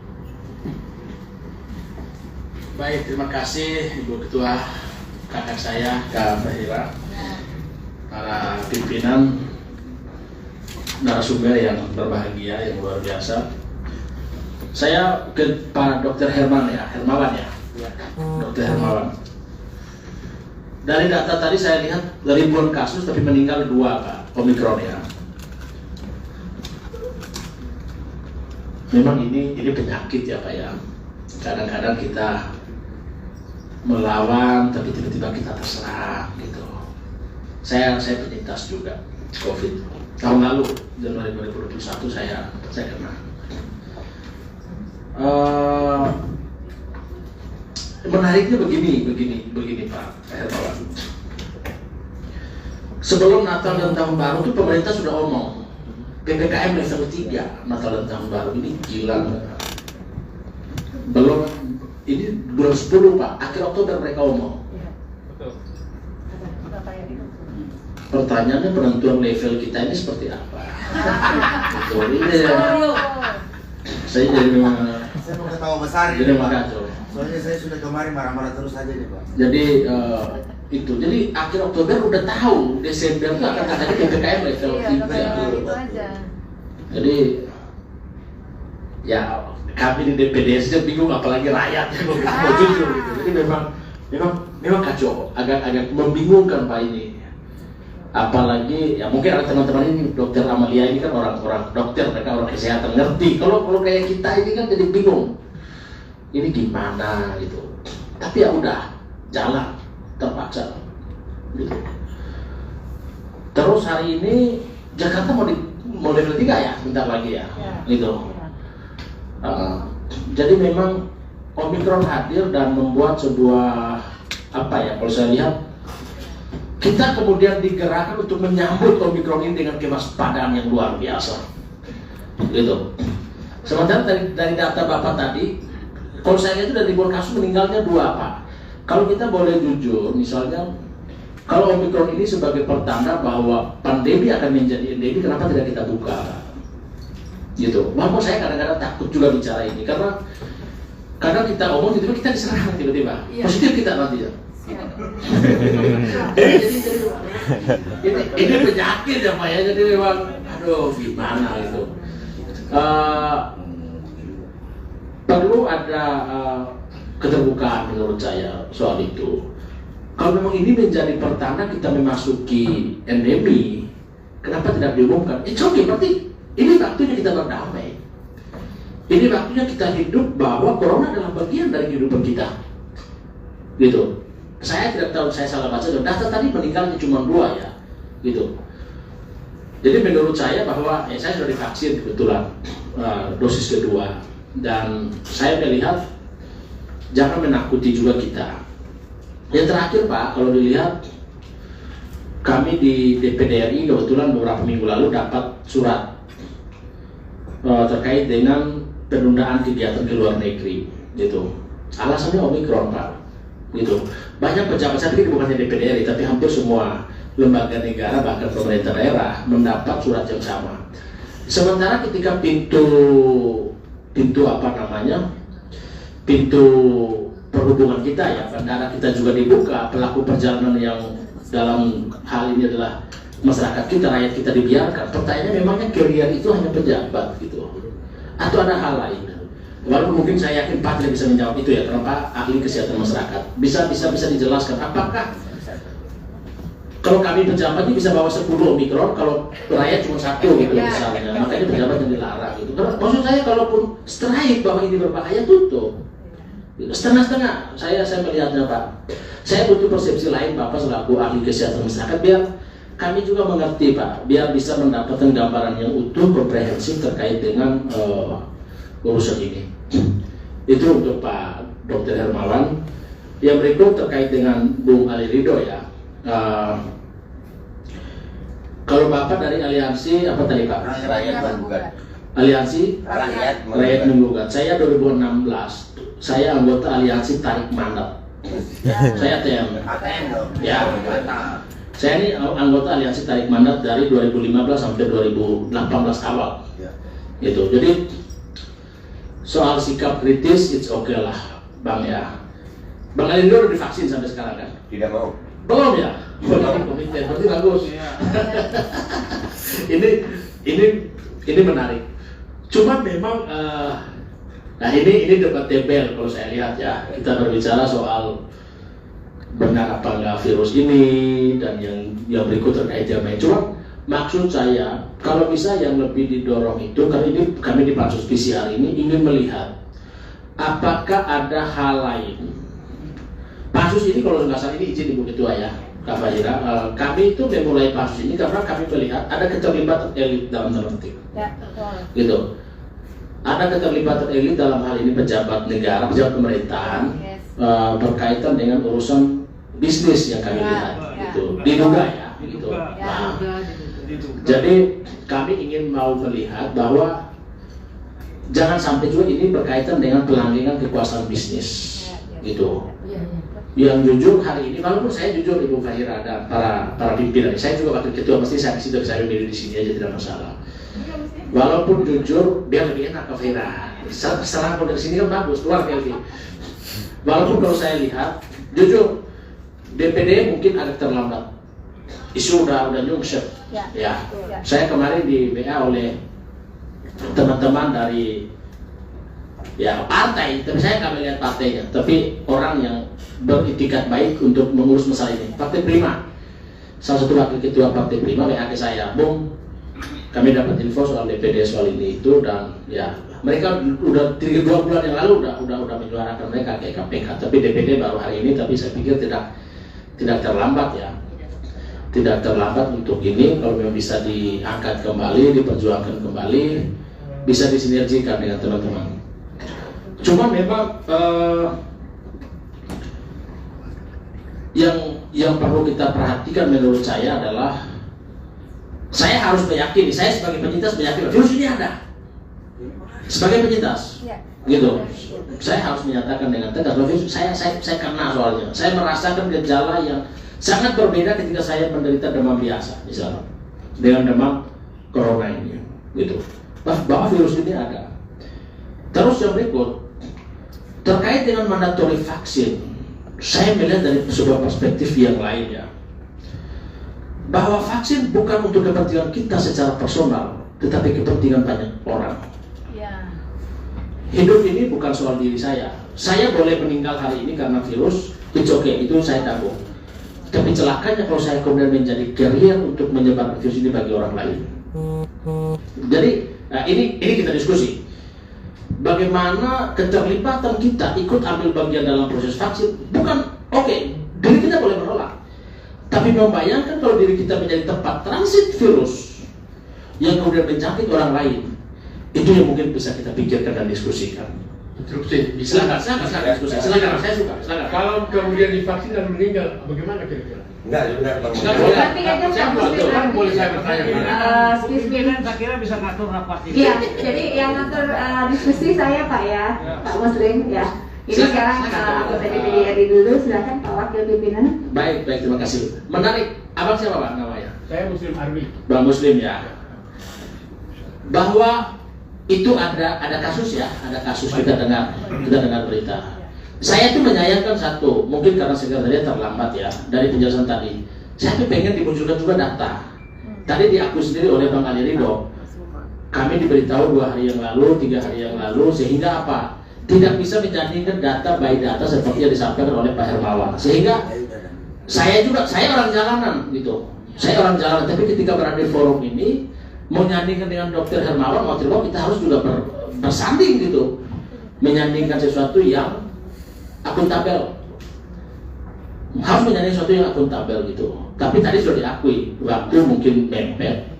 Speaker 5: Baik, terima kasih Ibu Ketua, kakak saya, Kak Fahira, para pimpinan, narasumber yang berbahagia, yang luar biasa. Saya ke Pak Dr. Hermawan ya, Dr. Hermawan. Dari data tadi saya lihat ribuan kasus tapi meninggal 2 Pak, Omikron ya. Memang ini penyakit ya Pak ya. Kadang-kadang kita melawan tapi tiba-tiba kita terserang gitu. Saya penyintas juga COVID. Tahun lalu Januari 2021 saya kena. Menariknya begini Pak Hermawan. Sebelum Natal dan Tahun Baru itu pemerintah sudah omong PPKM level 3 Natal dan Tahun Baru ini gila. Belum ini bulan 10 Pak, akhir Oktober mereka omong. Pertanyaannya penentuan level kita ini seperti apa? Betul ini ya. Saya
Speaker 6: mau ketawa besar
Speaker 5: jadi kacau.
Speaker 6: Soalnya saya sudah kemarin marah-marah terus aja nih Pak.
Speaker 5: Jadi itu, jadi akhir Oktober udah tahu Desember itu akan katanya PPKM level 3. Jadi ya kami di DPD saja bingung apalagi rakyat yang mau jujur gitu. Jadi memang kacau, agak membingungkan Pak ini. Apalagi ya mungkin ada teman-teman ini Dokter Amalia ini kan orang dokter, mereka orang kesehatan ngerti. Kalau kayak kita ini kan jadi bingung. Ini gimana gitu. Tapi ya udah jalan terpaksa gitu. Terus hari ini Jakarta mau level 3 ya, bentar lagi ya. Gitu. Jadi memang Omikron hadir dan membuat sebuah kalau saya lihat kita kemudian digerakkan untuk menyambut Omikron ini dengan kewaspadaan yang luar biasa, gitu. Sementara dari data Bapak tadi, kalau saya lihat itu dari ribuan kasus meninggalnya 2 Pak. Kalau kita boleh jujur, misalnya kalau Omikron ini sebagai pertanda bahwa pandemi akan menjadi endemi, kenapa tidak kita buka? Gitu. Walaupun saya kadang-kadang takut juga bicara ini karena kadang kita omong tiba-tiba kita diserang tiba-tiba. Positif kita nanti ya. Ini penyakit ya Pak ya, jadi memang aduh gimana itu. Perlu ada keterbukaan menurut saya soal itu. Kalau memang ini menjadi pertanda kita memasuki endemi, kenapa tidak diumumkan? Oke, berarti ini waktunya kita berdamai. Ini waktunya kita hidup bahwa corona adalah bagian dari kehidupan kita. gitu. Saya tidak tahu, saya salah baca, data tadi meninggalnya cuma 2 ya, gitu. Jadi menurut saya bahwa saya sudah divaksin kebetulan dosis kedua, dan saya melihat jangan menakuti juga kita. Yang terakhir Pak, kalau dilihat kami di DPD RI kebetulan beberapa minggu lalu dapat surat terkait dengan penundaan kegiatan ke luar negeri, gitu. Alasannya Omikron Pak, gitu. Banyak pejabat, saya pikir bukan DPD RI, tapi hampir semua lembaga negara bahkan pemerintah daerah mendapat surat yang sama. Sementara ketika pintu perhubungan kita ya, bandara kita juga dibuka, pelaku perjalanan yang dalam hal ini adalah masyarakat kita, rakyat kita dibiarkan. Pertanyaannya memangnya carrier itu hanya pejabat gitu, atau ada hal lain? Walaupun mungkin saya yakin Pak tidak bisa menjawab itu ya, karena Pak ahli kesehatan masyarakat. Bisa dijelaskan apakah kalau kami pejabat ini bisa bawa 10 Omikron, kalau rakyat cuma 1 gitu misalnya, makanya pejabat yang dilarang gitu. Karena maksud saya kalaupun strike bahwa ini berbahaya, tutup. Setengah-setengah, saya melihatnya Pak. Saya butuh persepsi lain Bapak selaku ahli kesehatan masyarakat, biar kami juga mengerti Pak, biar bisa mendapatkan gambaran yang utuh, komprehensif terkait dengan urusan ini. Itu untuk Pak Dr. Hermawan. Yang berikut terkait dengan Bung Ali Ridho ya. Kalau Bapak dari aliansi apa tadi Pak?
Speaker 6: Rakyat menggugat.
Speaker 5: Aliansi
Speaker 6: Rakyat
Speaker 5: Rakyat Menggugat. Saya 2016, saya anggota aliansi Tarik Mandat. Saya ATM.
Speaker 6: ATM dong.
Speaker 5: Ya. Saya ini anggota aliansi Tarik Mandat dari 2015 sampai 2018 awal.
Speaker 6: Ya.
Speaker 5: Gitu. Jadi soal sikap kritis, it's okay lah, Bang ya. Bang Ali udah divaksin sampai sekarang kan?
Speaker 1: Tidak mau.
Speaker 5: Belum ya? Belum. Komitmen, berarti bagus. ini menarik. Cuma memang, nah ini debatable kalau saya lihat ya. Kita berbicara soal benar apa enggak virus ini dan yang berikut terkait yang lain. Cuma maksud saya, kalau bisa yang lebih didorong itu, karena ini kami di Pansus PCR ini ingin melihat apakah ada hal lain. Pansus ini kalau nggak salah ini izin Ibu Ketua ya, Kak Fahira, kami itu memulai pansus ini karena kami melihat ada keterlibatan elit dalam tanda petik.
Speaker 7: Ya, betul.
Speaker 5: Gitu. Ada keterlibatan elit dalam hal ini pejabat negara, pejabat pemerintahan,
Speaker 7: Yes.
Speaker 5: berkaitan dengan urusan bisnis yang kami
Speaker 7: Ya,
Speaker 5: lihat,
Speaker 7: ya.
Speaker 5: gitu. Diduga ya, gitu.
Speaker 7: Ya,
Speaker 5: Nah,
Speaker 7: juga.
Speaker 5: jadi kami ingin mau melihat bahwa jangan sampai juga ini berkaitan dengan pelanggengan kekuasaan bisnis, gitu. Yang jujur hari ini, walaupun saya jujur Ibu Fahira dan para pimpinan, saya juga wakil ketua, mesti saya di situ, saya milih di sini aja tidak masalah. Walaupun jujur, biar lebih enak Kak Fahira. Setelah dari sini kan bagus, keluar Kelvin. Walaupun kalau saya lihat, jujur DPD mungkin agak terlambat. Isu udah nyungsep. Ya. Saya kemarin di BA oleh teman-teman dari ya partai, tapi saya nggak melihat partainya, tapi orang yang beritikat baik untuk mengurus masalah ini. Partai Prima, salah satu wakil ketua Partai Prima WA ke saya, Bung, kami dapat info soal DPD soal ini itu, dan ya mereka udah 2 bulan yang lalu udah menyuarakan mereka kayak KPK, tapi DPD baru hari ini. Tapi saya pikir tidak terlambat ya, tidak terlambat untuk ini. Kalau memang bisa diangkat kembali, diperjuangkan kembali, bisa disinergikan dengan teman-teman. Cuma memang yang perlu kita perhatikan menurut saya adalah, saya harus meyakini, saya sebagai penyintas meyakini virus ini ada. Sebagai penyintas, gitu. Saya harus menyatakan dengan tegas bahwa virus saya kena soalnya. Saya merasakan gejala yang sangat berbeda ketika saya menderita demam biasa, misalnya, dengan demam corona ini, gitu. Bahwa virus ini ada. Terus yang berikut, terkait dengan mandatory vaksin, saya melihat dari sebuah perspektif yang lainnya, bahwa vaksin bukan untuk kepentingan kita secara personal, tetapi kepentingan banyak orang.
Speaker 7: Ya.
Speaker 5: Hidup ini bukan soal diri saya. Saya boleh meninggal hari ini karena virus, it's okay, itu saya tanggung. Tapi celakanya kalau saya kemudian menjadi carrier untuk menyebar virus ini bagi orang lain. Jadi, nah ini kita diskusi. Bagaimana keterlibatan kita ikut ambil bagian dalam proses vaksin, bukan Oke, diri kita boleh menolak. Tapi membayangkan kalau diri kita menjadi tempat transit virus yang kemudian menjangkit orang lain, itu yang mungkin bisa kita pikirkan dan diskusikan.
Speaker 2: Interupsi. Bisa.
Speaker 5: Silakan diskusi. Silakan, saya suka. Silakan.
Speaker 2: Kalau kemudian divaksin dan meninggal, bagaimana kira-kira?
Speaker 1: Enggak, sebentar Bang.
Speaker 4: Tapi kan
Speaker 2: Saya boleh saya bertanya.
Speaker 7: Pimpinan saya kira bisa ngatur rapat ini.
Speaker 4: Iya, jadi yang ngatur diskusi saya Pak ya, Pak Muslim ya. Ini
Speaker 5: Silakan,
Speaker 4: sekarang
Speaker 5: silakan.
Speaker 4: anggota DPD RI dulu, silakan Pak Wakil Pimpinan.
Speaker 5: Baik, terima kasih. Menarik. Abang siapa Pak namanya?
Speaker 2: Saya Muslim Arbi.
Speaker 5: Bang Muslim ya. Bahwa itu ada kasus ya, ada kasus kita dengar berita. Saya tuh menyayangkan satu, mungkin karena sekretariat terlambat ya dari penjelasan tadi. Saya tuh pengen dimunculkan juga data. Tadi diakui sendiri oleh Bang Ali Ridho. Kami diberitahu 2 hari yang lalu, 3 hari yang lalu, sehingga apa? Tidak bisa menjadikan data by data seperti yang disampaikan oleh Pak Hermawan. Sehingga saya orang jalanan gitu. Saya orang jalanan, tapi ketika berada di forum ini menyandingkan dengan Dr. Hermawan, mau tidak mau kita harus juga bersanding gitu, menyandingkan sesuatu yang akuntabel, harus menyandingkan sesuatu yang akuntabel gitu. Tapi tadi sudah diakui, waktu mungkin mepet,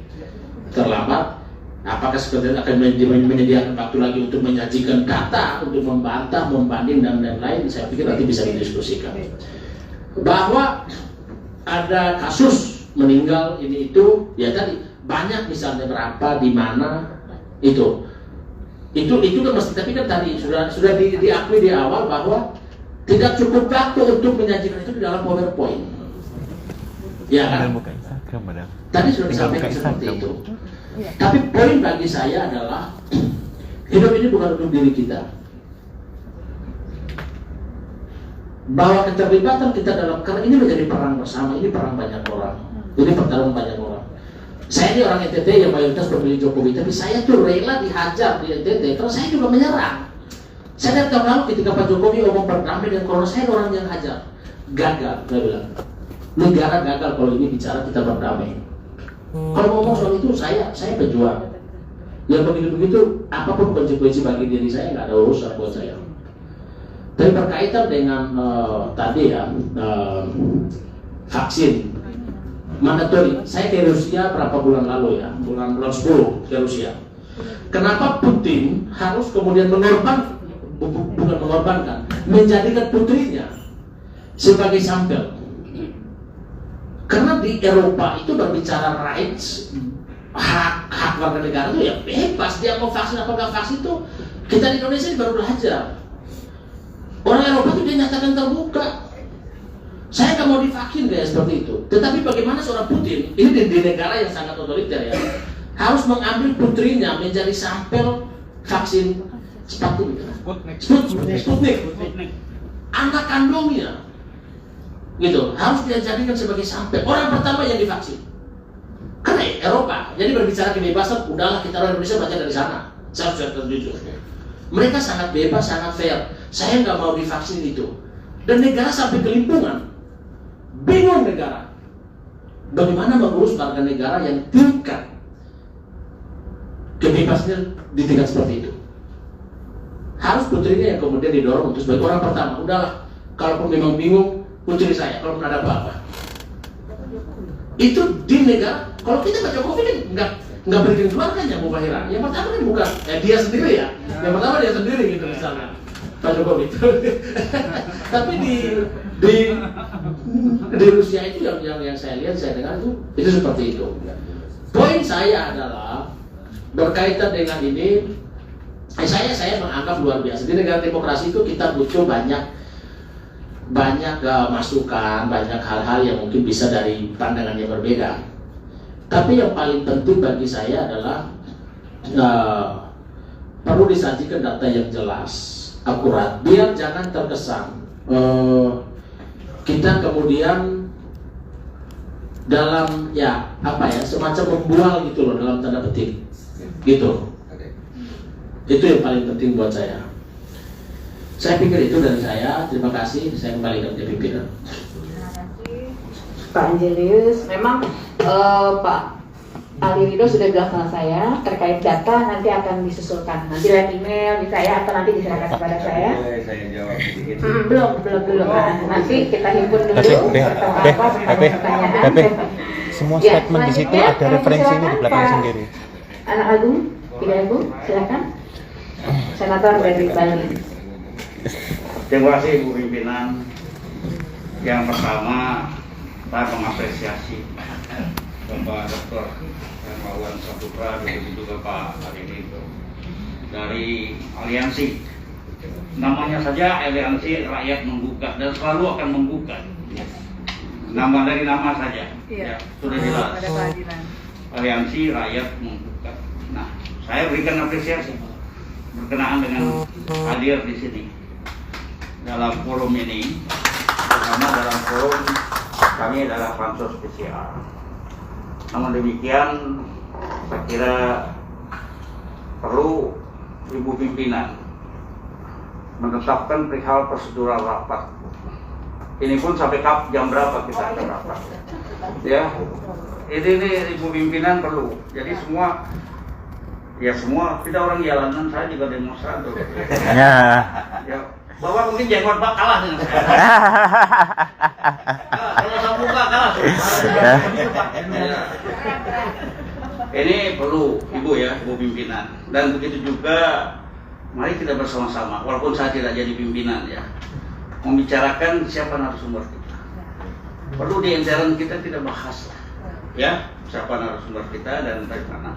Speaker 5: terlambat. Apakah sekretariat akan menyediakan waktu lagi untuk menyajikan data, untuk membantah, membanding dan lain-lain? Saya pikir nanti bisa didiskusikan. Bahwa ada kasus meninggal ini itu, ya tadi banyak misalnya berapa di mana itu kan mesti, tapi kan tadi sudah diakui di awal bahwa tidak cukup waktu untuk menyajikan itu di dalam PowerPoint. Ya kan?
Speaker 3: Buka Instagram, madam.
Speaker 5: Tadi sudah disampaikan seperti itu. Tapi poin bagi saya adalah hidup ini bukan untuk diri kita. Bahwa keterlibatan kita karena ini menjadi perang bersama, ini perang banyak orang, ini pertarungan banyak orang. Saya ini orang NTT yang mayoritas pemilih Jokowi, tapi saya tuh rela dihajar di NTT karena saya juga menyerang. Saya dari tahun lalu ketika Pak Jokowi ngomong berdamai dengan corona, saya orang yang hajar. Gagal, saya bilang. Negara gagal kalau ini bicara kita berdamai. Kalau ngomong soal itu saya pejuang. Yang begitu-begitu apapun konsekuensi bagi diri saya nggak ada urusan buat saya. Tapi berkaitan dengan tadi ya vaksin mandatori. Saya ke Rusia berapa bulan lalu ya, bulan 10 ke Rusia. Kenapa Putin harus kemudian bukan mengorbankan, menjadikan putrinya sebagai sampel? Karena di Eropa itu berbicara rights, hak warga negara itu ya bebas, dia mau vaksin apa nggak vaksin itu. Kita di Indonesia baru belajar. Orang Eropa itu dia nyatakan terbuka, saya nggak mau divaksin kayak seperti itu. Tetapi bagaimana seorang Putin, ini di negara yang sangat otoriter ya, harus mengambil putrinya menjadi sampel vaksin Sputnik, anak kandungnya. Gitu, harus dia jadikan sebagai sampel orang pertama yang divaksin. Karena Eropa, jadi berbicara kebebasan, udahlah kita orang Indonesia baca dari sana. Saya harus jujur. Mereka sangat bebas, sangat fair. Saya nggak mau divaksin itu. Dan negara sampai kelimpungan, bingung negara. Bagaimana mengurus warga negara yang tingkat kebebasannya di tingkat seperti itu? Harus putrinya yang kemudian didorong untuk sebagai orang pertama. Udahlah, kalaupun memang bingung, putri saya, kalau ada apa-apa. Itu di negara, kalau kita Pak Jokowi kan nggak berikan keluarganya Mubahiran. Yang pertama kan bukan dia sendiri ya. Yang pertama dia sendiri gitu misalnya Pak Jokowi. Tapi di Rusia itu yang saya lihat, saya dengar itu seperti itu. Poin saya adalah berkaitan dengan ini. Saya menganggap luar biasa. Di negara demokrasi itu kita butuh banyak masukan, banyak hal-hal yang mungkin bisa dari pandangan yang berbeda. Tapi yang paling penting bagi saya adalah perlu disajikan data yang jelas, akurat, biar jangan terkesan kita kemudian dalam semacam membual gitu loh, dalam tanda petik gitu. Itu yang paling penting buat saya. Saya pikir itu dari saya. Terima kasih. Saya kembalikan ke pimpinan.
Speaker 4: Terima kasih Pak Anjelius. Memang Pak Ali Ridho sudah bilang sama saya terkait data nanti akan disusulkan. Nanti lewat email bisa ya atau nanti diserahkan kepada saya.
Speaker 1: Boleh saya jawab sedikit.
Speaker 4: Belum. Nah, nanti kita himpun dulu pertanyaan.
Speaker 3: Semua
Speaker 4: Ya,
Speaker 3: statement di situ
Speaker 4: selanjutnya
Speaker 3: ada
Speaker 4: kami
Speaker 3: referensinya di
Speaker 4: persilakan
Speaker 3: belakang
Speaker 4: Pak
Speaker 3: sendiri.
Speaker 4: Anak Agung, Tidak Agung, silakan. Senator dari Bali.
Speaker 7: Terima kasih Ibu Pimpinan. Yang pertama, saya mengapresiasi Bapak Dr. Hermawan Saputra dan juga Pak Ali Ridho dari Aliansi. Namanya saja Aliansi Rakyat Membuka dan selalu akan membuka. Nama dari nama saja, ya, sudah jelas. Aliansi Rakyat Membuka. Nah, saya berikan apresiasi berkenaan dengan hadir di sini dalam forum ini, terutama dalam forum kami adalah Pansus PCR. Namun demikian, saya kira perlu Ibu Pimpinan menetapkan perihal prosedural rapat. Ini pun sampai jam berapa kita akan rapat. Ya, ini Ibu Pimpinan perlu. Jadi semua tidak orang jalanan, saya juga demonstran tuh. Ya, Bapak mungkin jenggot Pak kalah dengan saya. Kalau saya buka kalah. Ini perlu Ibu ya, Ibu Pimpinan. Dan begitu juga, mari kita bersama-sama, walaupun saya tidak jadi pimpinan ya, membicarakan siapa narasumber kita. Perlu di intern kita tidak bahas lah, ya, siapa narasumber kita dan dari mana.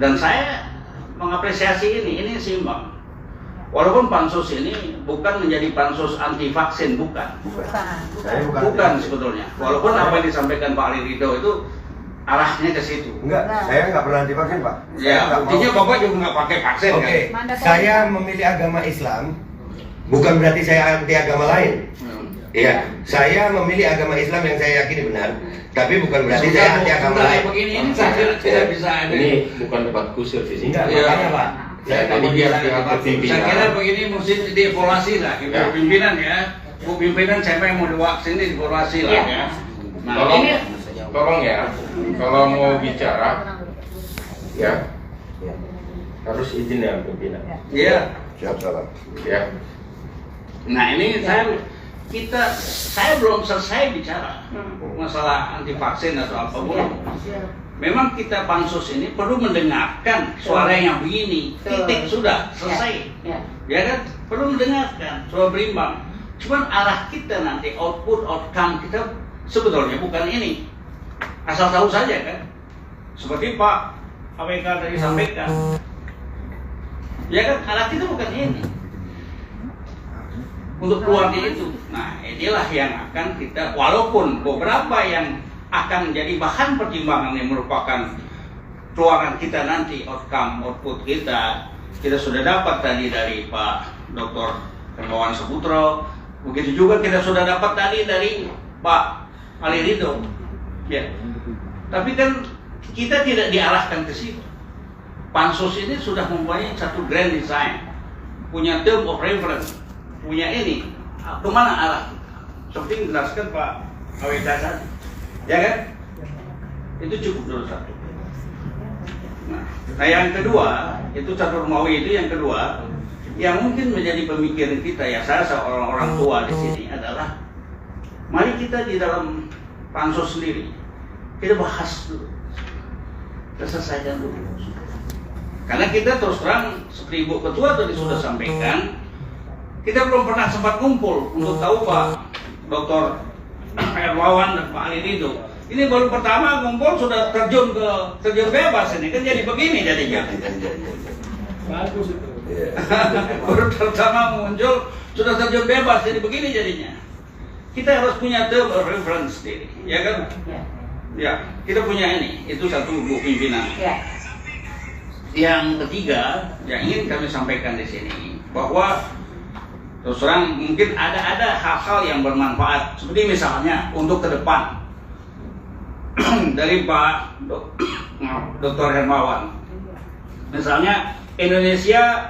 Speaker 7: Dan saya mengapresiasi ini seimbang. Walaupun pansus ini bukan menjadi pansus anti vaksin, bukan sebetulnya. Walaupun apa yang disampaikan Pak Ali Ridho itu arahnya ke situ.
Speaker 1: Enggak, saya nggak pernah anti vaksin, Pak.
Speaker 7: Ya, buktinya Bapak juga nggak pakai vaksin.
Speaker 1: Oke,
Speaker 7: Kan?
Speaker 1: saya memilih agama Islam bukan berarti saya anti agama lain. Iya, saya memilih agama Islam yang saya yakini benar, tapi bukan berarti saya anti agama lain.
Speaker 7: Begini ini saya kira tidak bisa ada.
Speaker 2: Ini bukan tempat kusir di sini.
Speaker 1: Enggak,
Speaker 7: Iya.
Speaker 1: makanya Pak.
Speaker 2: Saya tadi biar pihak
Speaker 7: Saya kira begini mesti dievaluasi lah, Ibu
Speaker 2: Ya.
Speaker 7: Pimpinan ya. Bu Pimpinan siapa yang mau divaksin ini dievaluasi lah ya. Nah
Speaker 2: Tolong ya, kalau mau bicara, ya harus izin ya pimpinan.
Speaker 7: iya.
Speaker 1: Siap, salam.
Speaker 2: Ya.
Speaker 7: Nah ini saya belum selesai bicara masalah anti vaksin atau apapun. Memang kita pansus ini perlu mendengarkan suara yang begini. Titik sudah selesai. Ya kan? Perlu mendengarkan suara berimbang. Cuman arah kita nanti outcome kita sebetulnya bukan ini. Asal tahu saja kan. Seperti Pak AWK tadi sampaikan. Ya kan? Arah kita bukan ini. Untuk keluarga itu. Nah, inilah yang akan kita, walaupun beberapa yang akan menjadi bahan pertimbangan yang merupakan keluaran kita nanti, output kita sudah dapat tadi dari Pak Dr. Hermawan Saputra, begitu juga kita sudah dapat tadi dari Pak Ali Ridho, ya. Tapi kan kita tidak diarahkan ke situ. Pansus ini sudah mempunyai satu grand design, punya term of reference, punya ini, kemana arah kita? Seperti yang dijelaskan Pak AWK tadi. Ya kan? Itu cukup dulu satu. Nah yang kedua, itu Catur Mawi itu yang kedua, yang mungkin menjadi pemikiran kita ya, saya seorang orang tua di sini adalah, mari kita di dalam pansus sendiri kita bahas dulu, kita selesaikan dulu. Karena kita terus terang seperti Ibu Ketua tadi sudah sampaikan, kita belum pernah sempat kumpul untuk tahu Pak Dr. Hermawan dan Pak Ali Ridho. Ini baru pertama ngumpul sudah terjun bebas ini kan jadi begini jadinya.
Speaker 2: Bagus itu.
Speaker 7: Baru pertama muncul sudah terjun bebas jadi begini jadinya. Kita harus punya term of reference sendiri, ya kan? Ya, kita punya ini. Itu satu Bu Pimpinan. Yang ketiga yang ingin kami sampaikan di sini bahwa terus terang mungkin ada hal-hal yang bermanfaat seperti misalnya untuk ke depan dari Pak Dr. Hermawan, misalnya Indonesia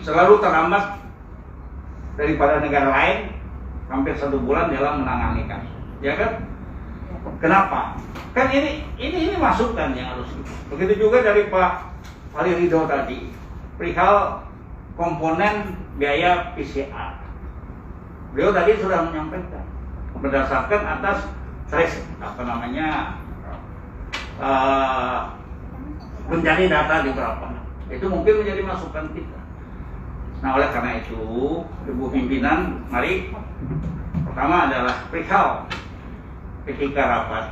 Speaker 7: selalu terlambat daripada negara lain hampir 1 bulan dalam menangani kasus, ya kan? Kenapa? Kan ini masukan yang harus. Begitu juga dari Pak Ali Ridho tadi, perihal komponen biaya PCR. Beliau tadi sudah menyampaikan berdasarkan atas mencari data di berapa. Itu mungkin menjadi masukan kita. Nah, oleh karena itu, Ibu Pimpinan, mari pertama adalah perihal ketika rapat.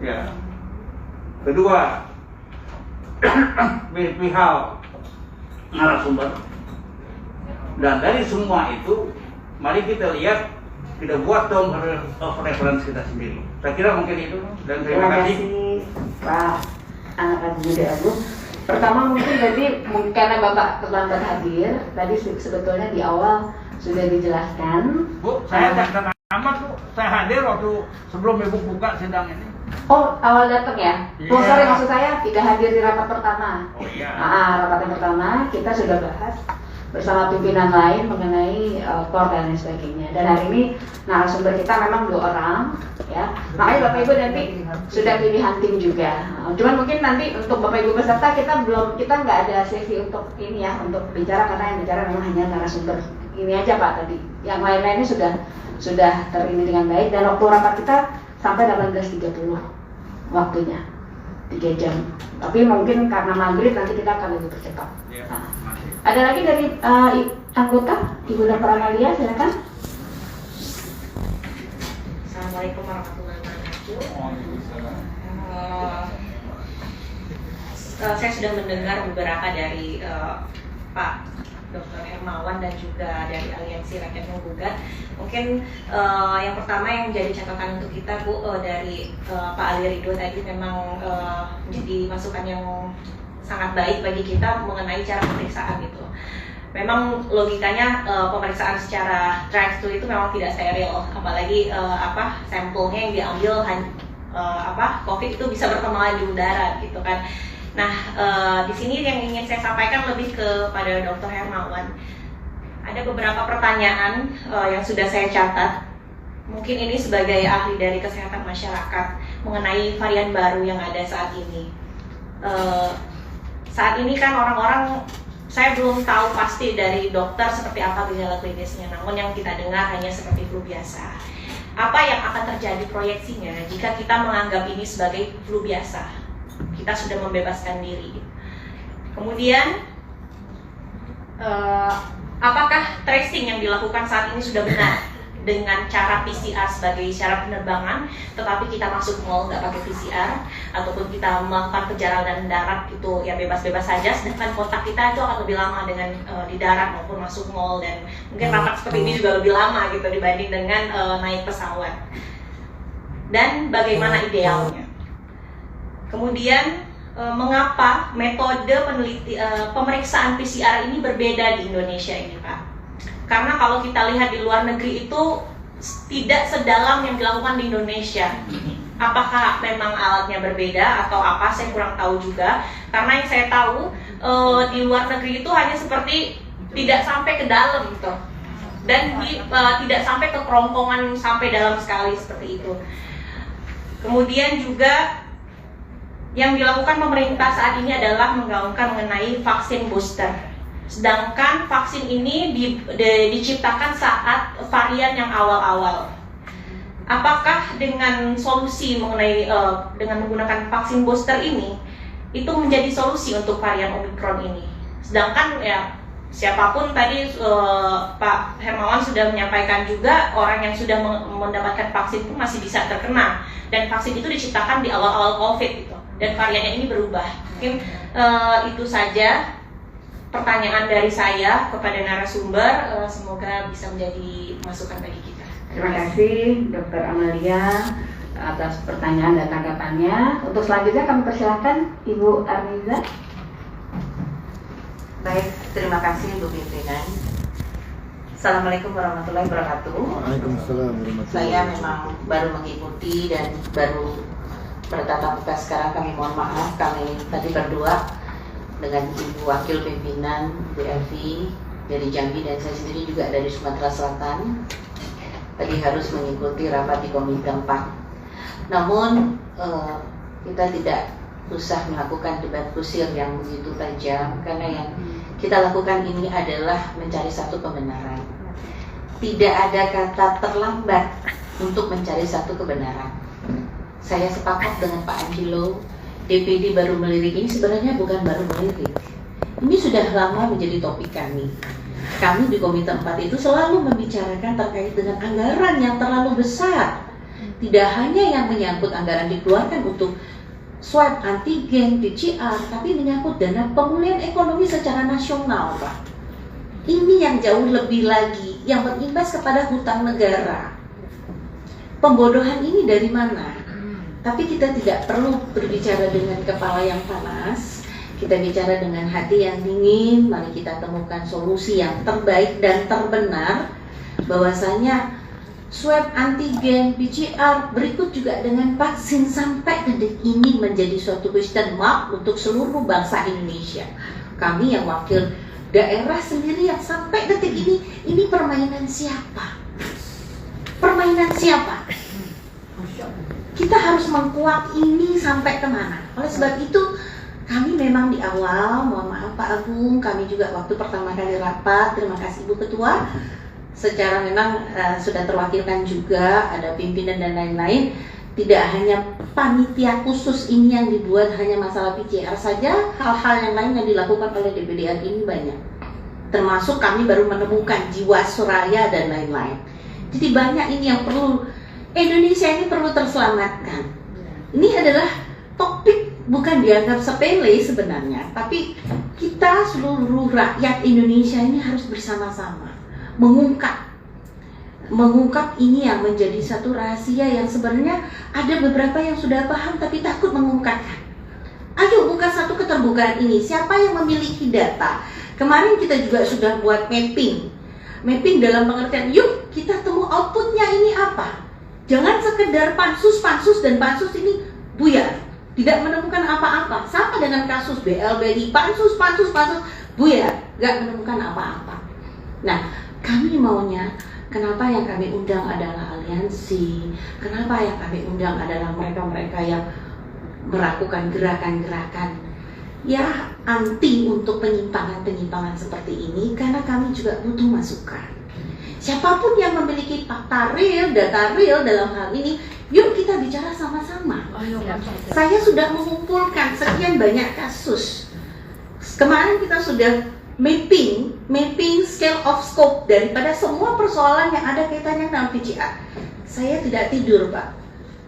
Speaker 7: Ya. Kedua, perihal narasumber. Dan dari semua itu, mari kita lihat, kita buat term of reference kita sendiri. Saya kira mungkin itu. Dan terima kasih
Speaker 4: Pak Anak Muda Agung. Pertama mungkin tadi karena Bapak terlambat hadir, tadi sebetulnya di awal sudah dijelaskan.
Speaker 7: Bu, saya datang amat Bu, saya hadir waktu sebelum Ibu buka sidang ini.
Speaker 4: Oh, awal datang ya?
Speaker 7: Iya.
Speaker 4: Oh, sorry, maksud saya tidak hadir di rapat pertama.
Speaker 7: Oh iya.
Speaker 4: Rapat yang pertama kita sudah bahas bersama pimpinan lain mengenai POR dan lain sebagainya. Dan hari ini narasumber kita memang 2 orang, ya. Makanya Bapak Ibu nanti sudah pilihan tim juga. Cuman mungkin nanti untuk Bapak Ibu peserta kita nggak ada sesi untuk ini ya, untuk bicara karena yang bicara memang hanya narasumber ini aja Pak tadi. Yang lain-lainnya sudah terini dengan baik dan waktu rapat kita sampai 18.30 waktunya 3 jam. Tapi mungkin karena maghrib nanti kita akan lebih percepat. Nah, ada lagi dari anggota Ibu Dr. Amalia, silakan.
Speaker 8: Assalamualaikum warahmatullahi wabarakatuh. Saya sudah mendengar beberapa dari Pak Dr. Hermawan dan juga dari Aliansi Rakyat Menggugat. Mungkin yang pertama yang menjadi catatan untuk kita Bu, dari Pak Ali Ridho tadi memang menjadi masukan yang sangat baik bagi kita mengenai cara pemeriksaan itu. Memang logikanya pemeriksaan secara drive-thru itu memang tidak steril, apalagi sampelnya yang diambil COVID itu bisa berkembang di udara gitu kan. Nah, di sini yang ingin saya sampaikan lebih kepada Dr. Hermawan. Ada beberapa pertanyaan yang sudah saya catat. Mungkin ini sebagai ahli dari kesehatan masyarakat mengenai varian baru yang ada saat ini. Saat ini kan orang-orang, saya belum tahu pasti dari dokter seperti apa gejala klinisnya, namun yang kita dengar hanya seperti flu biasa. Apa yang akan terjadi proyeksinya jika kita menganggap ini sebagai flu biasa? Kita sudah membebaskan diri. Kemudian, apakah tracing yang dilakukan saat ini sudah benar dengan cara PCR sebagai syarat penerbangan, tetapi kita masuk mall nggak pakai PCR, ataupun kita melakukan perjalanan darat itu ya bebas-bebas saja, sedangkan kontak kita itu akan lebih lama dengan di darat maupun masuk mall, dan mungkin rapat seperti ini juga lebih lama gitu dibanding dengan naik pesawat. Dan bagaimana idealnya? Kemudian mengapa metode pemeriksaan PCR ini berbeda di Indonesia ini Pak? Karena kalau kita lihat di luar negeri itu tidak sedalam yang dilakukan di Indonesia. Apakah memang alatnya berbeda atau apa, saya kurang tahu juga. Karena yang saya tahu di luar negeri itu hanya seperti tidak sampai ke dalam gitu. Dan tidak sampai ke kerongkongan sampai dalam sekali seperti itu. Kemudian juga yang dilakukan pemerintah saat ini adalah menggaungkan mengenai vaksin booster. Sedangkan vaksin ini diciptakan saat varian yang awal-awal. Apakah dengan solusi mengenai dengan menggunakan vaksin booster ini itu menjadi solusi untuk varian Omicron ini? Sedangkan ya siapapun tadi Pak Hermawan sudah menyampaikan juga, orang yang sudah mendapatkan vaksin itu masih bisa terkena, dan vaksin itu diciptakan di awal-awal COVID gitu, dan variannya ini berubah. Mungkin itu saja pertanyaan dari saya kepada narasumber, semoga bisa menjadi masukan bagi kita.
Speaker 4: Terima kasih Dr. Amalia atas pertanyaan dan tanggapannya. Untuk selanjutnya kami persilakan Ibu Arniza.
Speaker 8: Baik, terima kasih Bu Pimpinan. Assalamualaikum warahmatullahi wabarakatuh.
Speaker 6: Waalaikumsalam warahmatullahi wabarakatuh.
Speaker 8: Saya memang baru mengikuti dan baru bertatap muka sekarang. Kami mohon maaf, kami tadi berdua dengan Ibu Wakil Pimpinan BLV dari Jambi dan saya sendiri juga dari Sumatera Selatan. Tadi harus mengikuti rapat di Komite 4.
Speaker 9: Namun kita tidak usah melakukan debat kusir yang begitu tajam, karena yang kita lakukan ini adalah mencari satu kebenaran. Tidak ada kata terlambat untuk mencari satu kebenaran. Saya sepakat dengan Pak Angelo, DPD baru melirik ini sebenarnya bukan baru melirik. Ini sudah lama menjadi topik kami. Kami di Komite 4 itu selalu membicarakan terkait dengan anggaran yang terlalu besar. Tidak hanya yang menyangkut anggaran dikeluarkan untuk swab antigen, PCR, tapi menyangkut dana pemulihan ekonomi secara nasional, Pak. Ini yang jauh lebih lagi, yang berimbas kepada hutang negara. Pembodohan ini dari mana? Tapi kita tidak perlu berbicara dengan kepala yang panas. Kita bicara dengan hati yang dingin. Mari kita temukan solusi yang terbaik dan terbenar. Bahwasanya swab antigen, PCR, berikut juga dengan vaksin sampai detik ini menjadi suatu question mark untuk seluruh bangsa Indonesia. Kami yang wakil daerah sendiri yang sampai detik ini permainan siapa? Permainan siapa? Kita harus mengkuak ini sampai kemana? Oleh sebab itu, kami memang di awal, mohon maaf Pak Agung, kami juga waktu pertama kali rapat, terima kasih Ibu Ketua, secara memang sudah terwakilkan juga, ada pimpinan dan lain-lain. Tidak hanya panitia khusus ini yang dibuat hanya masalah PCR saja, hal-hal yang lain yang dilakukan oleh DPD ini banyak. Termasuk kami baru menemukan Jiwasraya dan lain-lain. Jadi banyak ini yang perlu, Indonesia ini perlu terselamatkan. Ini adalah topik bukan dianggap sepele sebenarnya, tapi kita seluruh rakyat Indonesia ini harus bersama-sama mengungkap ini yang menjadi satu rahasia yang sebenarnya ada beberapa yang sudah paham tapi takut mengungkapkan. Ayo buka satu keterbukaan ini. Siapa yang memiliki data? Kemarin kita juga sudah buat mapping dalam pengertian, yuk kita temu outputnya ini apa. Jangan sekedar pansus dan pansus ini buyar, tidak menemukan apa-apa. Sama dengan kasus BLBI, pansus buyar, nggak menemukan apa-apa. Nah, kami maunya, kenapa yang kami undang adalah aliansi, kenapa yang kami undang adalah mereka-mereka yang melakukan gerakan-gerakan ya anti untuk penyimpangan-penyimpangan seperti ini, karena kami juga butuh masukan. Siapapun yang memiliki fakta real, data real dalam hal ini, yuk kita bicara sama-sama. Saya sudah mengumpulkan sekian banyak kasus. Kemarin kita sudah mapping scale of scope daripada semua persoalan yang ada kaitannya dengan PCR. Saya tidak tidur, Pak.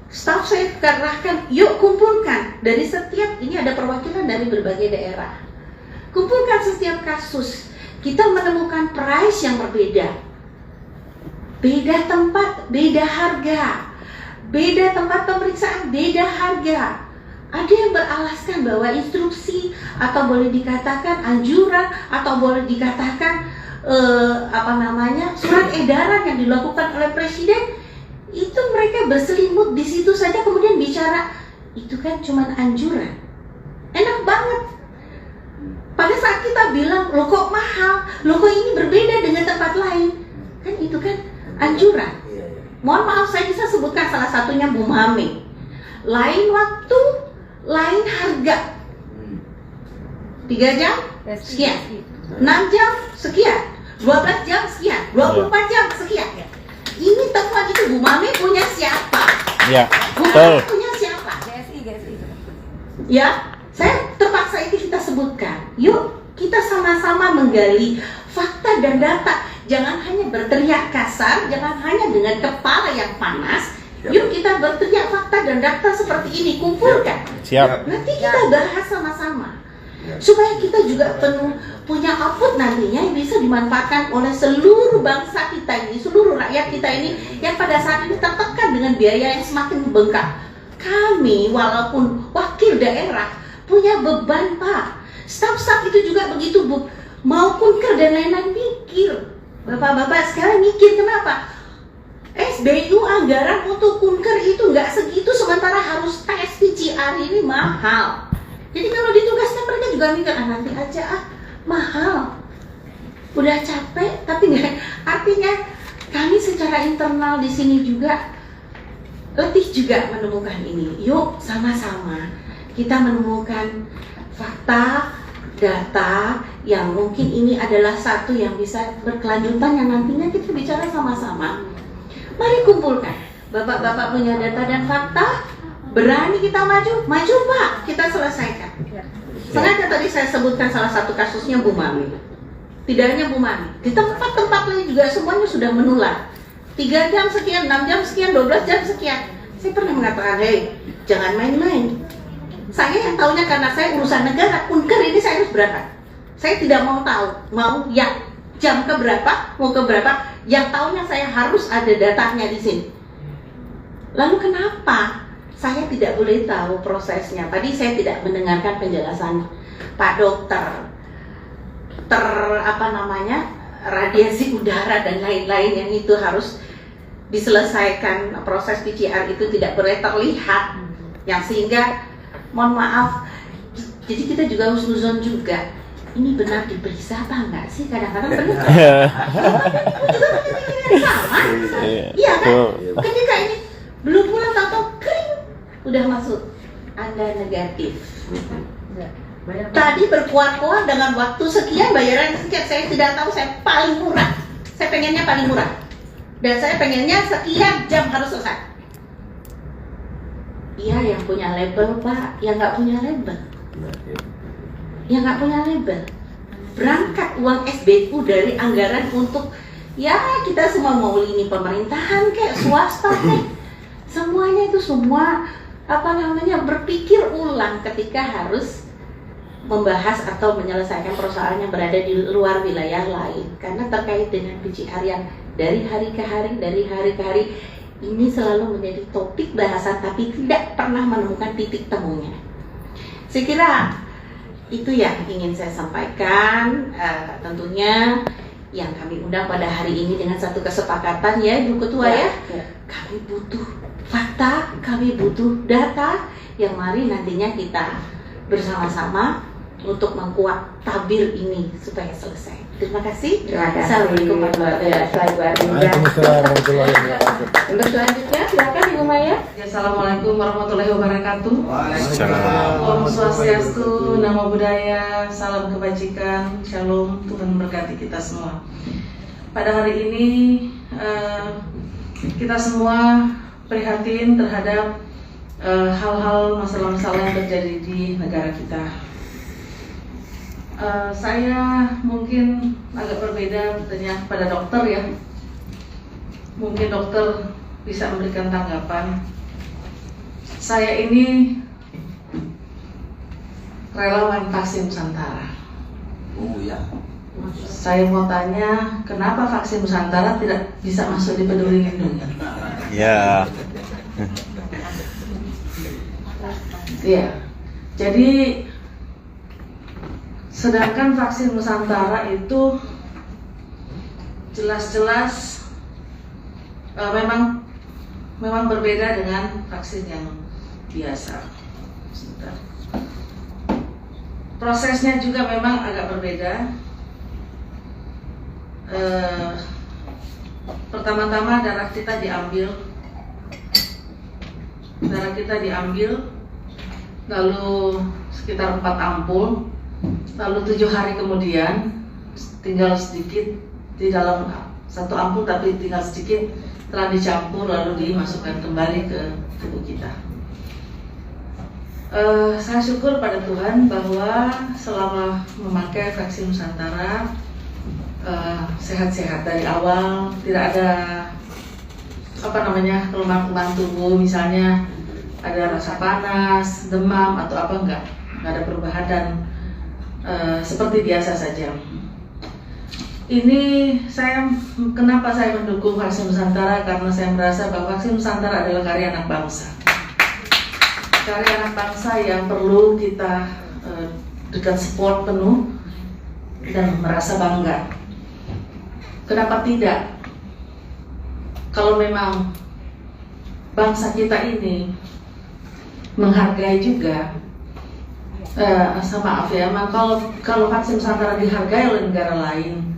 Speaker 9: Staf saya kerahkan, yuk kumpulkan dari setiap, ini ada perwakilan dari berbagai daerah. Kumpulkan setiap kasus. Kita menemukan price yang berbeda. Beda tempat, beda harga. Beda tempat pemeriksaan, beda harga. Ada yang beralaskan bahwa instruksi atau boleh dikatakan anjuran atau boleh dikatakan surat edaran yang dilakukan oleh presiden, itu mereka berselimut di situ saja kemudian bicara itu kan cuma anjuran. Enak banget. Pada saat kita bilang loh kok mahal, loh kok ini berbeda dengan tempat lain, kan itu kan anjuran. Mohon maaf, saya bisa sebutkan salah satunya Bu Mame. Lain waktu, lain harga. 3 jam sekian, 6 jam sekian, 12 jam sekian, 24 jam sekian. Ini temuan itu Bu Mame punya siapa?
Speaker 3: Ya,
Speaker 9: Bu Mame punya siapa?
Speaker 4: GSI.
Speaker 9: Ya, saya terpaksa itu kita sebutkan. Yuk kita sama-sama menggali fakta dan data. Jangan hanya berteriak kasar, jangan hanya dengan kepala yang panas. Yuk kita berteriak fakta dan data seperti ini, kumpulkan.
Speaker 3: Siap.
Speaker 9: Nanti kita bahas sama-sama. Supaya kita juga punya output nantinya yang bisa dimanfaatkan oleh seluruh bangsa kita ini, seluruh rakyat kita ini yang pada saat ini tertekan dengan biaya yang semakin membengkak. Kami walaupun wakil daerah punya beban, Pak. Staf-staf itu juga begitu, Bu. Maupun Kunker dan lain-lain mikir. Bapak-bapak sekarang mikir kenapa? SBU anggaran untuk Kunker itu nggak segitu, sementara harus tes PCR ini mahal. Jadi kalau ditugaskan mereka juga mikir, nanti aja mahal. Udah capek, tapi nggak. Artinya kami secara internal di sini juga letih juga menemukan ini. Yuk sama-sama kita menemukan fakta, data yang mungkin ini adalah satu yang bisa berkelanjutan yang nantinya kita bicara sama-sama. Mari kumpulkan. Bapak-bapak punya data dan fakta, berani kita maju Pak, kita selesaikan. Sengaja tadi saya sebutkan salah satu kasusnya Bu Mami. Tidak hanya Bu Mami, di tempat-tempat lain juga semuanya sudah menular. 3 jam sekian, 6 jam sekian, 12 jam sekian. Saya pernah mengatakan, hei, jangan main-main. Saya yang tahunya karena saya urusan negara, Unker ini saya harus berangkat. Saya tidak mau tahu, mau yang jam ke berapa, mau ke berapa, yang tahunya saya harus ada datanya di sini. Lalu kenapa saya tidak boleh tahu prosesnya? Tadi saya tidak mendengarkan penjelasan Pak Dokter. Radiasi udara dan lain-lain yang itu harus diselesaikan, proses PCR itu tidak boleh terlihat, yang sehingga mohon maaf, jadi kita juga harus nuzon juga. Ini benar diperiksa apa enggak sih? Kadang-kadang benar. Juga sama. Iya kan? Ketika ini belum pulang atau kering, udah masuk. Anda negatif. Tadi berkuar-kuar dengan waktu sekian, bayaran sekian. Saya tidak tahu, saya paling murah. Saya pengennya paling murah. Dan saya pengennya sekian jam harus selesai. Iya, yang punya label Pak, yang nggak punya label. Yang nggak punya label. Berangkat uang SBU dari anggaran untuk, ya kita semua mau lini pemerintahan kayak swasta kayak, semuanya itu semua berpikir ulang ketika harus membahas atau menyelesaikan persoalan yang berada di luar wilayah lain, karena terkait dengan PCR yang dari hari ke hari ini selalu menjadi topik bahasan tapi tidak pernah menemukan titik temunya. Saya kira itu yang ingin saya sampaikan. Tentunya yang kami undang pada hari ini dengan satu kesepakatan ya Ibu Ketua ya. Kami butuh fakta, kami butuh data yang mari nantinya kita bersama-sama untuk mengkuat tabir ini supaya selesai. Terima kasih. Assalamualaikum
Speaker 6: Waalaikumsalam warahmatullahi wabarakatuh.
Speaker 4: Untuk selanjutnya silakan Ibu Maya.
Speaker 10: Assalamualaikum warahmatullahi wabarakatuh.
Speaker 6: Waalaikumsalam.
Speaker 10: Om Swastiastu, Namo Buddhaya, salam kebajikan, Shalom, Tuhan memberkati kita semua. Pada hari ini kita semua prihatin terhadap hal-hal masalah-masalah yang terjadi di negara kita. Saya mungkin agak berbeda bertanya pada dokter ya. Mungkin dokter bisa memberikan tanggapan. Saya ini relawan vaksin Nusantara.
Speaker 1: Oh ya.
Speaker 10: Saya mau tanya, kenapa vaksin Nusantara tidak bisa masuk di Peduli Lindungi?
Speaker 3: Ya.
Speaker 10: Iya. Jadi sedangkan vaksin Nusantara itu jelas-jelas memang berbeda dengan vaksin yang biasa. Sebentar. Prosesnya juga memang agak berbeda. Pertama-tama darah kita diambil, lalu sekitar 4 ampul. Lalu 7 hari kemudian tinggal sedikit di dalam 1 ampul, tapi tinggal sedikit telah dicampur lalu dimasukkan kembali ke tubuh kita. Saya syukur pada Tuhan bahwa selama memakai vaksin Nusantara sehat-sehat dari awal, tidak ada kelemahan tubuh, misalnya ada rasa panas, demam atau apa, enggak ada perubahan dan seperti biasa saja. Ini kenapa saya mendukung vaksin Nusantara, karena saya merasa bahwa vaksin Nusantara adalah karya anak bangsa. Karya anak bangsa yang perlu kita dekat support penuh dan merasa bangga. Kenapa tidak? Kalau memang bangsa kita ini menghargai juga, maaf ya, kalau vaksin Nusantara dihargai oleh negara lain,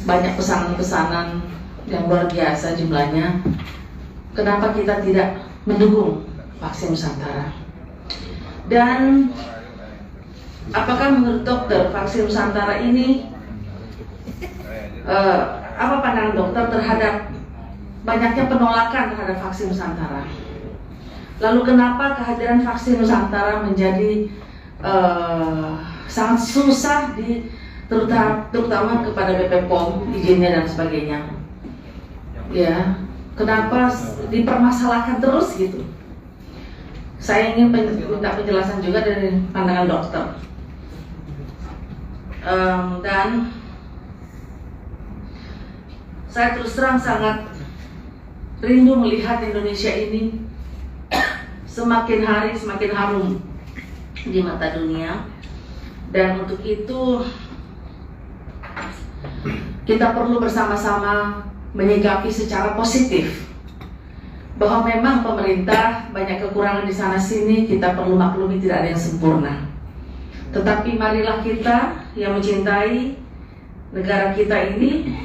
Speaker 10: banyak pesanan-pesanan yang luar biasa jumlahnya, kenapa kita tidak mendukung vaksin Nusantara. Dan apakah menurut dokter vaksin Nusantara ini apa pandangan dokter terhadap banyaknya penolakan terhadap vaksin Nusantara? Lalu kenapa kehadiran vaksin Nusantara menjadi sangat susah terutama kepada BP POM izinnya dan sebagainya? Ya, kenapa dipermasalahkan terus gitu? Saya ingin minta penjelasan juga dari pandangan dokter. Dan saya terus terang sangat rindu melihat Indonesia ini semakin hari semakin harum di mata dunia. Dan untuk itu kita perlu bersama-sama menyikapi secara positif bahwa memang pemerintah banyak kekurangan di sana sini, kita perlu maklumi, tidak ada yang sempurna. Tetapi marilah kita yang mencintai negara kita ini,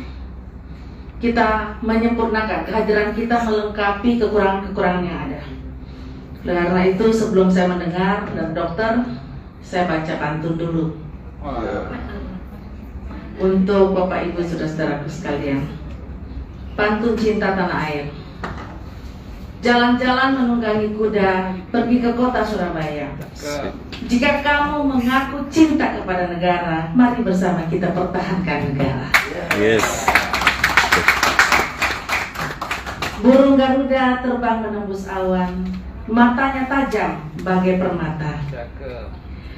Speaker 10: kita menyempurnakan, kehadiran kita melengkapi kekurangan-kekurangan yang ada. Karena itu sebelum saya mendengar dan dokter, saya baca pantun dulu. Untuk Bapak Ibu saudara-saudaraku sekalian, pantun cinta tanah air. Jalan-jalan menunggangi kuda, pergi ke kota Surabaya. Jika kamu mengaku cinta kepada negara, mari bersama kita pertahankan negara.
Speaker 3: Yes.
Speaker 10: Burung Garuda terbang menembus awan, matanya tajam bagai permata.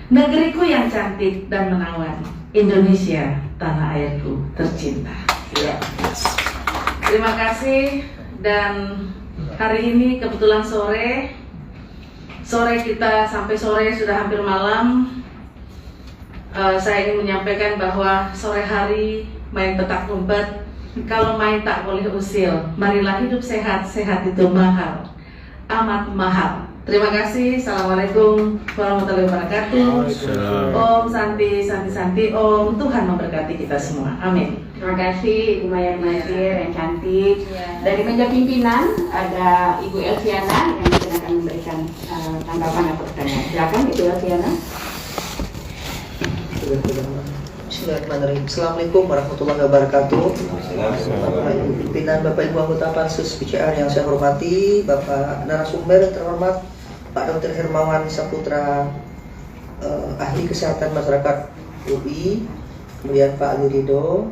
Speaker 10: Negeriku yang cantik dan menawan, Indonesia tanah airku tercinta. Terima kasih. Dan hari ini kebetulan sore kita sampai sore sudah hampir malam. Saya ingin menyampaikan bahwa sore hari main petak umpet, kalau main tak boleh usil. Marilah hidup sehat, sehat itu mahal, amat mahal. Terima kasih. Assalamualaikum warahmatullahi wabarakatuh. Om Santi, Santi, Santi. Om, Tuhan memberkati kita semua. Amin.
Speaker 4: Terima kasih Ibu Maya Nasir yang cantik. Dari meja pimpinan ada Ibu Elsiana yang akan memberikan tanggapan atau pertanyaan. Silakan Ibu Elsiana.
Speaker 11: Bismillahirrahmanirrahim. Assalamualaikum warahmatullahi wabarakatuh. Bapak Ibu pimpinan, Bapak Ibu anggota Pansus PCR yang saya hormati, Bapak narasumber yang terhormat, Pak Dr. Hermawan Saputra, ahli kesehatan masyarakat UI, kemudian Pak Ali Ridho,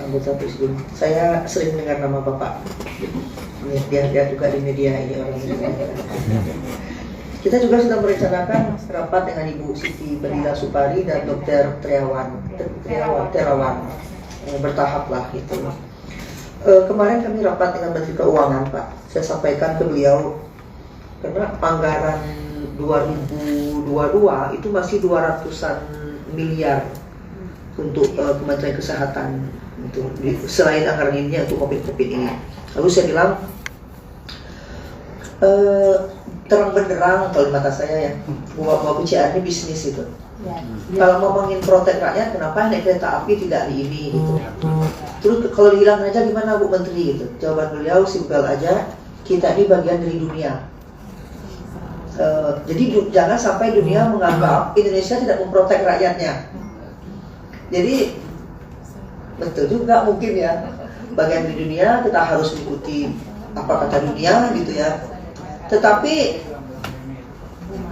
Speaker 11: anggota Presidium. Saya sering mendengar nama Bapak. Dia juga di media ini orang ini. Kita juga sudah merencanakan rapat dengan Ibu Siti Badila Supari dan Dr. Terawan bertahap lah itu. Kemarin kami rapat dengan Menteri Keuangan, Pak. Saya sampaikan ke beliau karena anggaran 2022 itu masih 200-an miliar untuk Kementerian Kesehatan itu, selain anggaran ini untuk COVID ini. Lalu saya bilang terang benderang kalau mata saya ya, bahwa PCR ini bisnis itu. Kalau ngomongin protek rakyat, kenapa naik kereta api tidak di ini gitu. Terus kalau dihilangkan aja gimana Bu Menteri gitu. Jawaban beliau simpel aja, kita ini bagian dari dunia. Jadi jangan sampai dunia menganggap Indonesia tidak memprotek rakyatnya. Jadi betul juga mungkin ya, bagian dari dunia kita harus mengikuti apa kata dunia gitu ya. Tetapi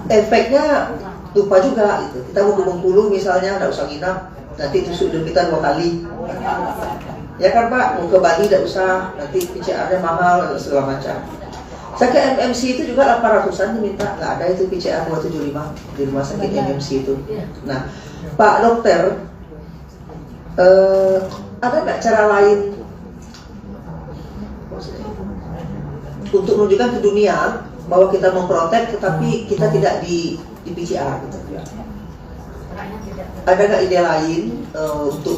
Speaker 11: efeknya lupa juga gitu. Kita mau ke Bengkulu misalnya, nggak usah nginap, nanti tusuk hidung kita 2 kali. Ya kan Pak, mau ke Bali nggak usah, nanti PCR-nya mahal segala macam. Saya ke MMC itu juga 800-an diminta, nggak ada itu PCR 275 di rumah sakit MMC itu. Nah, Pak Dokter, ada nggak cara lain untuk menunjukkan ke dunia bahwa kita memprotek tetapi kita tidak di PCR gitu. Ada nggak ide lain untuk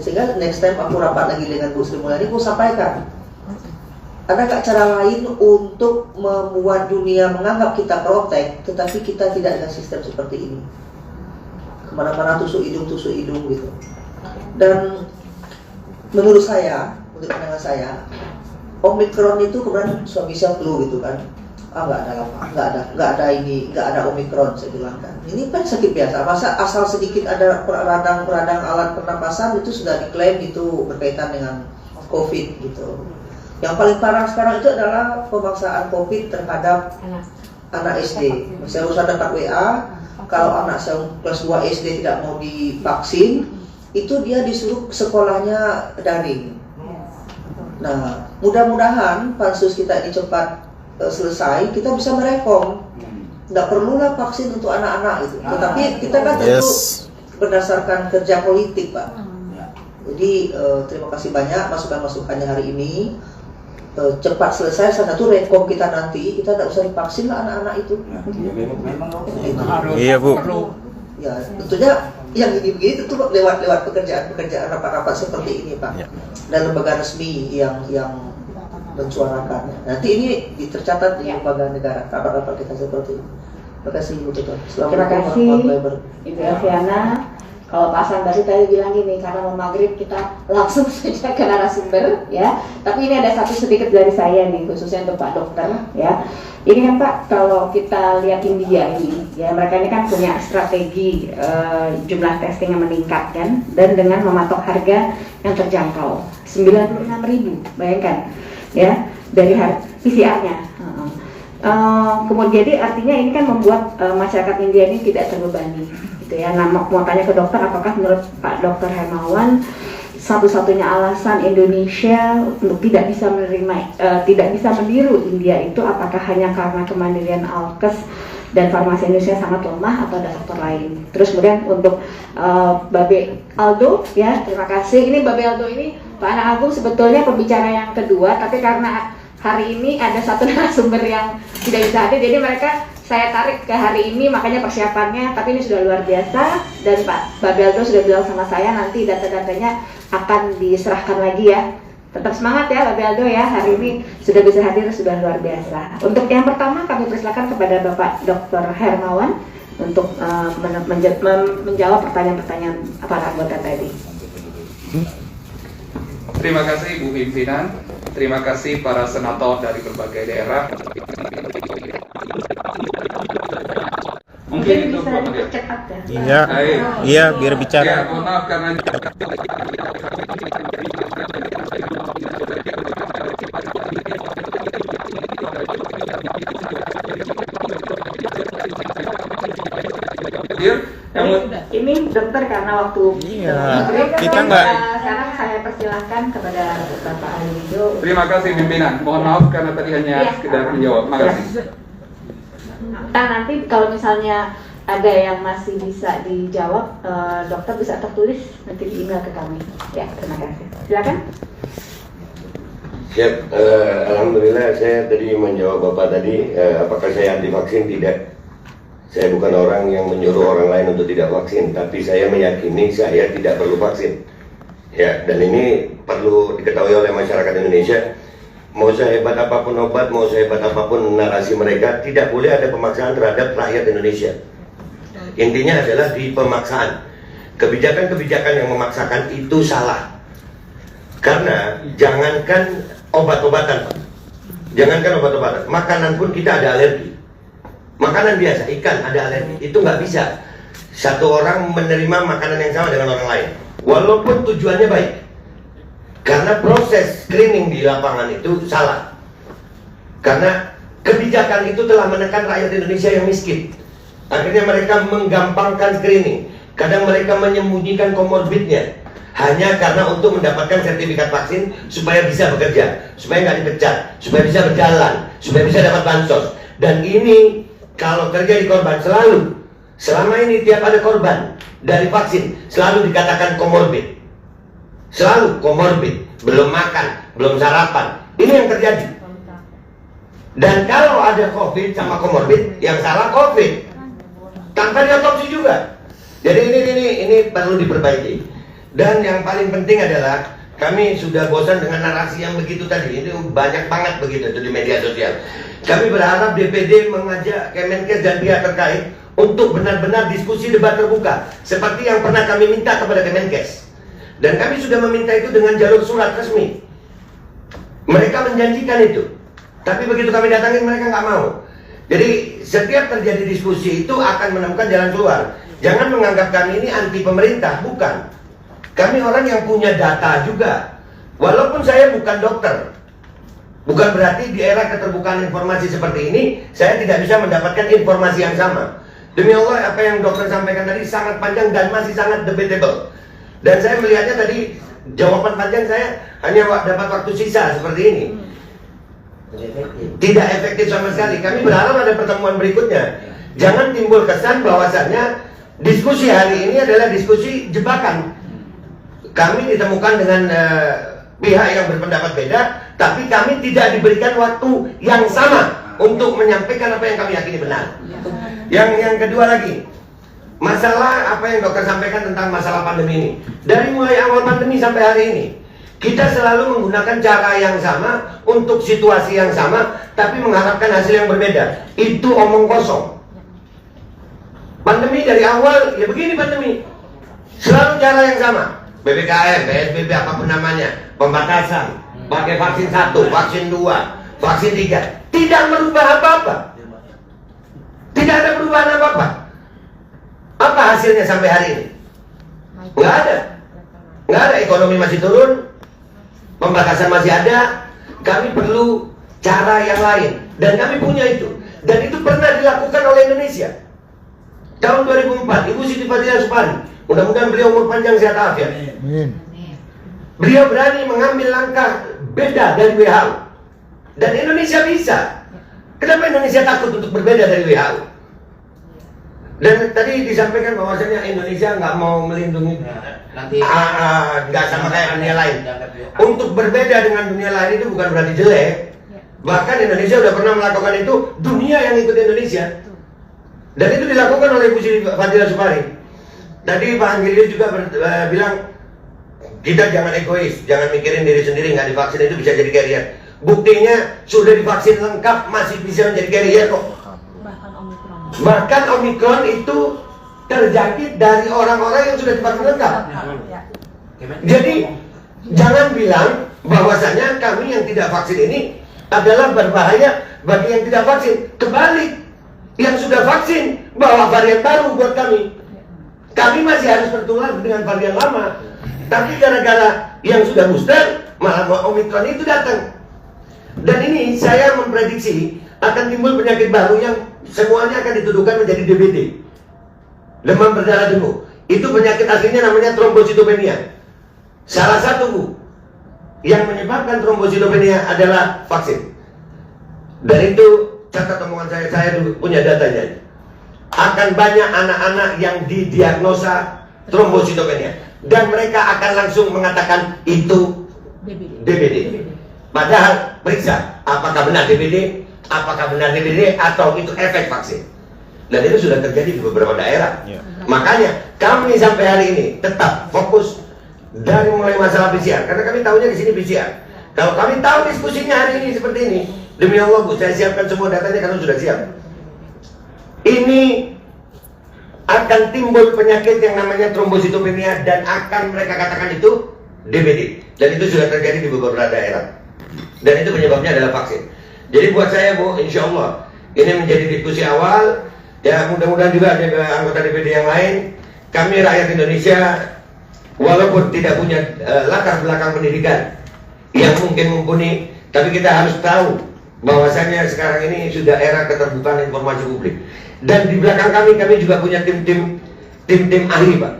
Speaker 11: sehingga next time aku rapat lagi dengan Bu Sri Mulyani, aku sampaikan ada nggak cara lain untuk membuat dunia menganggap kita protek tetapi kita tidak dengan sistem seperti ini, kemana-mana tusuk hidung gitu. Dan menurut saya, untuk pandangan saya, Omikron itu kemudian bisa flu gitu kan. Nggak ada Omikron, saya bilang kan. Ini kan sakit biasa. Masa asal sedikit ada radang alat pernapasan itu sudah diklaim itu berkaitan dengan COVID gitu. Yang paling parah sekarang itu adalah pemaksaan COVID terhadap anak SD. Saya urusan dapat WA, kalau anak saya kelas 2 SD tidak mau divaksin, itu dia disuruh sekolahnya daring. Nah, mudah-mudahan pansus kita ini cepat selesai, kita bisa mereform. Nggak perlulah vaksin untuk anak-anak itu. Tetapi kita kan tentu berdasarkan kerja politik, Pak. Jadi terima kasih banyak masukan-masukannya hari ini. Cepat selesai, salah satu reform kita nanti, kita tidak usah divaksin lah anak-anak itu.
Speaker 3: Iya, Bu.
Speaker 11: Ya, tentunya yang begini tentu lewat pekerjaan rapat-rapat seperti ini, Pak. Dan lembaga resmi yang mensuarakannya. Nanti ini tercatat di lembaga negara, rapat-rapat kita seperti ini. Terima kasih, Bu Ketua.
Speaker 4: Terima kasih, Ibu Elviana. Kalau Pak Hasan Basri tadi bilang gini, karena mau maghrib kita langsung saja ke narasumber, ya. Tapi ini ada satu sedikit dari saya nih, khususnya untuk Pak Dokter, ya. Ini kan Pak, kalau kita lihat India ini, ya mereka ini kan punya strategi jumlah testing yang meningkat kan, dan dengan mematok harga yang terjangkau, 96.000, bayangkan, ya, dari PCR-nya. Kemudian jadi artinya ini kan membuat masyarakat India ini tidak terbebani. Ya, nah, mau tanya ke dokter, apakah menurut Pak Dr. Hermawan satu-satunya alasan Indonesia untuk tidak bisa meniru India itu apakah hanya karena kemandirian Alkes dan farmasi Indonesia sangat lemah atau ada faktor lain? Terus kemudian untuk Babe Aldo, ya terima kasih. Ini Babe Aldo ini Pak Anak Agung sebetulnya pembicara yang kedua, tapi karena hari ini ada satu narasumber yang tidak bisa hadir, jadi mereka saya tarik ke hari ini, makanya persiapannya, tapi ini sudah luar biasa. Dan Pak Babeldo sudah bilang sama saya nanti data-datanya akan diserahkan lagi ya. Tetap semangat ya Babeldo ya, hari ini sudah bisa hadir, sudah luar biasa. Untuk yang pertama kami persilakan kepada Bapak Dr. Hermawan untuk menjawab pertanyaan-pertanyaan para anggota tadi.
Speaker 12: Terima kasih Bu Pimpinan, terima kasih para senator dari berbagai daerah. Mungkin itu
Speaker 3: Iya, iya biar bicara.
Speaker 12: Ya, mohon maaf karena
Speaker 4: ini dokter karena waktu
Speaker 3: kita nggak.
Speaker 4: Sekarang saya persilahkan kepada Bapak Alido.
Speaker 12: Terima kasih pimpinan. Mohon maaf karena tadi hanya sekedar menjawab. Makasih.
Speaker 4: Nah, nanti kalau misalnya ada yang masih bisa dijawab, dokter bisa tertulis nanti di email ke kami. Ya, terima kasih. Silakan.
Speaker 1: Siap. Alhamdulillah saya tadi menjawab Bapak tadi, apakah saya anti vaksin? Tidak. Saya bukan orang yang menyuruh orang lain untuk tidak vaksin, tapi saya meyakini saya tidak perlu vaksin. Ya, dan ini perlu diketahui oleh masyarakat Indonesia. Mau sehebat apapun obat, mau sehebat apapun narasi mereka, tidak boleh ada pemaksaan terhadap rakyat Indonesia. Intinya adalah di pemaksaan. Kebijakan-kebijakan yang memaksakan itu salah. Karena jangankan obat-obatan, jangankan obat-obatan, makanan pun kita ada alergi. Makanan biasa, ikan ada alergi, itu nggak bisa satu orang menerima makanan yang sama dengan orang lain, walaupun tujuannya baik. Karena proses screening di lapangan itu salah. Karena kebijakan itu telah menekan rakyat Indonesia yang miskin. Akhirnya mereka menggampangkan screening. Kadang mereka menyembunyikan komorbidnya hanya karena untuk mendapatkan sertifikat vaksin supaya bisa bekerja, supaya nggak dipecat, supaya bisa berjalan, supaya bisa dapat bansos. Dan ini kalau terjadi korban selalu, selama ini tiap ada korban dari vaksin selalu dikatakan komorbid. Selalu komorbid, belum makan, belum sarapan. Ini yang terjadi. Dan kalau ada COVID sama komorbid, yang salah COVID, tanpa diotopsi juga. Jadi ini perlu diperbaiki. Dan yang paling penting adalah kami sudah bosan dengan narasi yang begitu tadi. Ini banyak banget begitu di media sosial. Kami berharap DPD mengajak Kemenkes dan pihak terkait untuk benar-benar diskusi debat terbuka, seperti yang pernah kami minta kepada Kemenkes. Dan kami sudah meminta itu dengan jalur surat resmi. Mereka menjanjikan itu, tapi begitu kami datangin mereka nggak mau. Jadi setiap terjadi diskusi itu akan menemukan jalan keluar. Jangan menganggap kami ini anti pemerintah, bukan. Kami orang yang punya data juga. Walaupun saya bukan dokter, bukan berarti di era keterbukaan informasi seperti ini saya tidak bisa mendapatkan informasi yang sama. Demi Allah, apa yang dokter sampaikan tadi sangat panjang dan masih sangat debatable. Dan saya melihatnya tadi jawaban panjang saya hanya dapat waktu sisa seperti ini. Tidak efektif sama sekali. Kami berharap ada pertemuan berikutnya. Jangan timbul kesan bahwasannya diskusi hari ini adalah diskusi jebakan. Kami ditemukan dengan pihak yang berpendapat beda, tapi kami tidak diberikan waktu yang sama untuk menyampaikan apa yang kami yakini benar. Yang kedua lagi, masalah apa yang dokter sampaikan tentang masalah pandemi ini. Dari mulai awal pandemi sampai hari ini, kita selalu menggunakan cara yang sama untuk situasi yang sama, tapi mengharapkan hasil yang berbeda. Itu omong kosong. Pandemi dari awal, ya begini pandemi. Selalu cara yang sama. PPKM, PSBB, apapun namanya, pembatasan, pakai vaksin 1, vaksin 2, vaksin 3, tidak merubah apa-apa. Tidak ada perubahan apa-apa. Apa hasilnya sampai hari ini? Nggak ada. Nggak ada, ekonomi masih turun, pembatasan masih ada. Kami perlu cara yang lain, dan kami punya itu. Dan itu pernah dilakukan oleh Indonesia. Tahun 2004, Ibu Siti Fadila Supari, mudah-mudahan beliau umur panjang sehat afiat. Beliau berani mengambil langkah beda dari WHO. Dan Indonesia bisa. Kenapa Indonesia takut untuk berbeda dari WHO? Dan tadi disampaikan bahwasanya Indonesia nggak mau melindungi, nggak sama kayak dunia lain. Untuk berbeda dengan dunia lain itu bukan berarti jelek. Bahkan Indonesia sudah pernah melakukan itu, dunia yang ikut Indonesia. Dan itu dilakukan oleh Ibu Siti Fadila Supari. Tadi Pak Anggiri juga bilang, kita jangan egois, jangan mikirin diri sendiri, nggak divaksin itu bisa jadi carrier. Buktinya sudah divaksin lengkap masih bisa menjadi carrier kok. Bahkan Omikron itu terjangkit dari orang-orang yang sudah divaksin lengkap. Jadi jangan bilang bahwasanya kami yang tidak vaksin ini adalah berbahaya bagi yang tidak vaksin. Kebalik, yang sudah vaksin bawa varian baru buat kami. Kami masih harus tertular dengan varian lama. Tapi gara-gara yang sudah booster, malah Omikron itu datang. Dan ini saya memprediksi akan timbul penyakit baru yang semuanya akan dituduhkan menjadi DBD, demam berdarah dengkur. Itu penyakit aslinya namanya trombositopenia. Salah satu yang menyebabkan trombositopenia adalah vaksin. Dan itu catat omongan saya punya datanya. Akan banyak anak-anak yang didiagnosa trombositopenia dan mereka akan langsung mengatakan itu DBD. Padahal periksa apakah benar DBD, apakah benar DBD atau itu efek vaksin. Dan itu sudah terjadi di beberapa daerah. Makanya kami sampai hari ini tetap fokus dari mulai masalah PCR, karena kami tahunya di sini PCR. Kalau kami tahu diskusinya hari ini seperti ini, demi Allah Bu, saya siapkan semua datanya karena sudah siap. Ini akan timbul penyakit yang namanya trombositopenia dan akan mereka katakan itu DBD. Dan itu sudah terjadi di beberapa daerah. Dan itu penyebabnya adalah vaksin. Jadi buat saya Bu, insya Allah ini menjadi diskusi awal. Ya mudah-mudahan juga ada anggota DPD yang lain. Kami rakyat Indonesia, walaupun tidak punya latar belakang pendidikan yang mungkin mumpuni, tapi kita harus tahu bahwasanya sekarang ini sudah era keterbukaan informasi publik. Dan di belakang kami juga punya tim ahli Pak.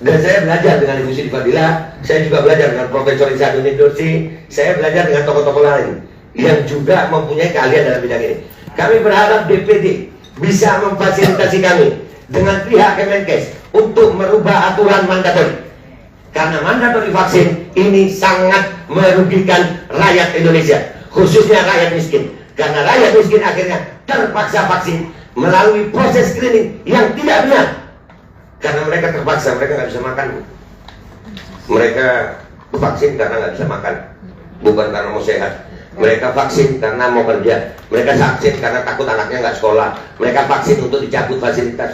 Speaker 1: Dan saya belajar dengan Ibu Siti Fadila, saya juga belajar dengan Profesor Isadun Nursi, saya belajar dengan tokoh-tokoh lain yang juga mempunyai keahlian dalam bidang ini. Kami berharap DPD bisa memfasilitasi kami dengan pihak Kemenkes untuk merubah aturan mandatori. Karena mandatori vaksin ini sangat merugikan rakyat Indonesia, khususnya rakyat miskin. Karena rakyat miskin akhirnya terpaksa vaksin melalui proses screening yang tidak benar. Karena mereka terpaksa, mereka nggak bisa makan. Mereka vaksin karena nggak bisa makan, bukan karena mau sehat. Mereka vaksin karena mau kerja. Mereka vaksin karena takut anaknya nggak sekolah. Mereka vaksin untuk dicabut fasilitas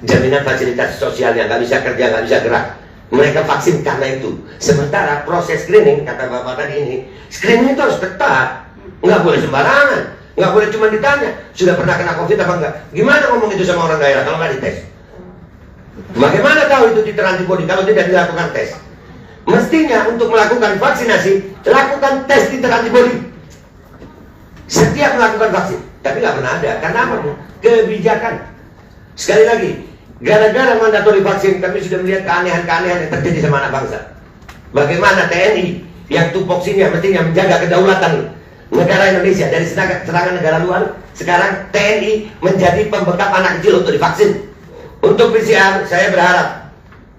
Speaker 1: jaminan fasilitas sosialnya, nggak bisa kerja, nggak bisa gerak. mereka vaksin karena itu. Sementara proses screening, kata Bapak tadi ini, screening itu harus ketat, nggak boleh sembarangan, nggak boleh cuma ditanya, sudah pernah kena COVID apa enggak? Gimana ngomong itu sama orang daerah kalau nggak dites? Bagaimana tahu itu titer antibody kalau tidak dilakukan tes? Mestinya untuk melakukan vaksinasi, lakukan tes titer antibody setiap melakukan vaksin, tapi nggak pernah ada. Karena apa? Kebijakan. Sekali lagi, gara-gara mandatori vaksin, kami sudah melihat keanehan-keanehan yang terjadi sama anak bangsa. Bagaimana TNI yang tupoksinya mestinya menjaga kedaulatan negara Indonesia dari serangan negara luar, sekarang TNI menjadi pembekap anak kecil untuk divaksin. Untuk PCR, saya berharap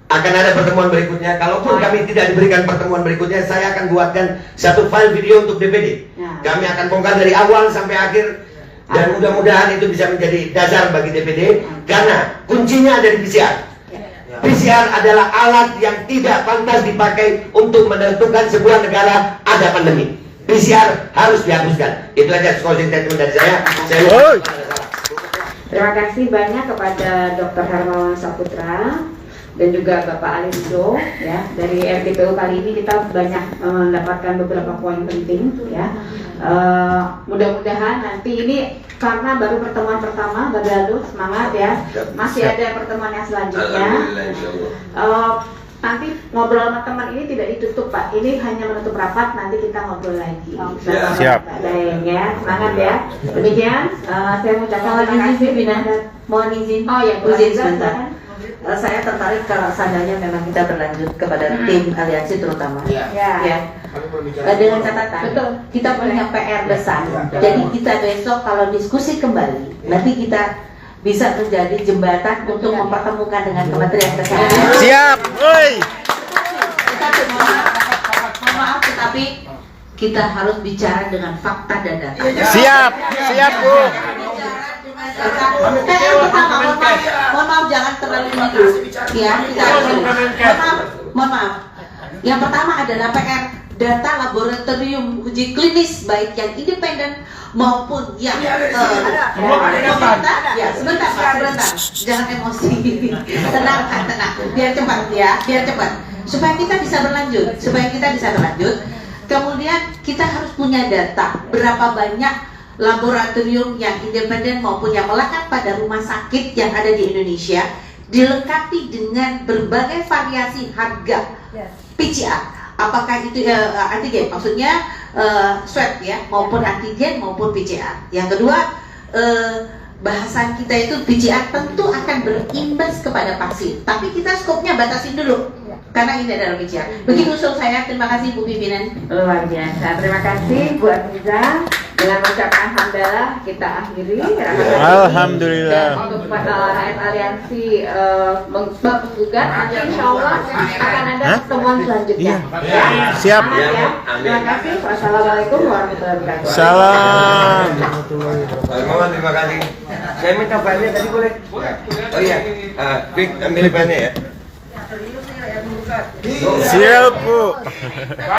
Speaker 1: akan ada pertemuan berikutnya. Kalaupun kami tidak diberikan pertemuan berikutnya, saya akan buatkan satu file video untuk DPD. Kami akan bongkar dari awal sampai akhir. Dan mudah-mudahan itu bisa menjadi dasar bagi DPD. Karena kuncinya ada di PCR. PCR adalah alat yang tidak pantas dipakai untuk menentukan sebuah negara ada pandemi. PCR harus dihapuskan. Itu aja closing statement dari saya.
Speaker 4: Terima kasih banyak kepada Dr. Hermawan Saputra dan juga Bapak Alindo ya. Dari RPPU kali ini kita banyak mendapatkan beberapa poin penting ya. Mudah-mudahan nanti ini karena baru pertemuan pertama, Bapak semangat ya. Masih ada pertemuan yang selanjutnya. Nanti ngobrol sama teman ini tidak ditutup Pak. Ini hanya menutup rapat, nanti kita ngobrol lagi.
Speaker 3: Siap.
Speaker 4: Ya, semangat ya. Demikian, saya mengucapkan terima kasih.
Speaker 9: Mohon izin.
Speaker 4: Oh ya,
Speaker 9: izin sebentar. Saya tertarik kalau seandainya memang kita berlanjut kepada tim aliansi terutama. Ya. Dengan catatan, kita punya PR besar. Jadi kita besok kalau diskusi kembali, nanti kita bisa menjadi jembatan untuk mempertemukan dengan Kementerian Kesehatan.
Speaker 3: Siap. Woi.
Speaker 9: Tetapi mohon maaf, tetapi kita harus bicara dengan fakta dan data.
Speaker 3: Siap. Siap, Bu.
Speaker 9: Mohon maaf jangan terlalu ini dulu. Ya, kita mohon maaf. Yang pertama adalah PR data laboratorium uji klinis baik yang independen maupun yang pemerintah. Ya, sebentar, jangan emosi. Tenang, biar cepat, supaya kita bisa berlanjut. Kemudian kita harus punya data berapa banyak laboratorium yang independen maupun yang melekat pada rumah sakit yang ada di Indonesia, dilengkapi dengan berbagai variasi harga PCR. Apakah itu antigen, maksudnya swab ya, maupun antigen maupun PCR. Yang kedua, bahasan kita itu PCR tentu akan berimbas kepada vaksin, tapi kita skopnya batasin dulu karena ini adalah PCR. Begitu usul saya. Terima kasih Bu Pimpinan.
Speaker 4: Luar biasa. Terima kasih Bu Aziza. Dengan mengucapkan alhamdulillah kita akhiri.
Speaker 3: Alhamdulillah.
Speaker 4: Untuk rakyat aliansi menggugat, nanti insya Allah akan ada pertemuan selanjutnya. Ya.
Speaker 3: Siap.
Speaker 4: Ya. Terima kasih. Wassalamualaikum warahmatullahi wabarakatuh.
Speaker 3: Salam.
Speaker 1: Mohon terima kasih. Saya minta filenya tadi boleh? Oh iya, Vic ambil filenya ya.
Speaker 3: Siap, Bu.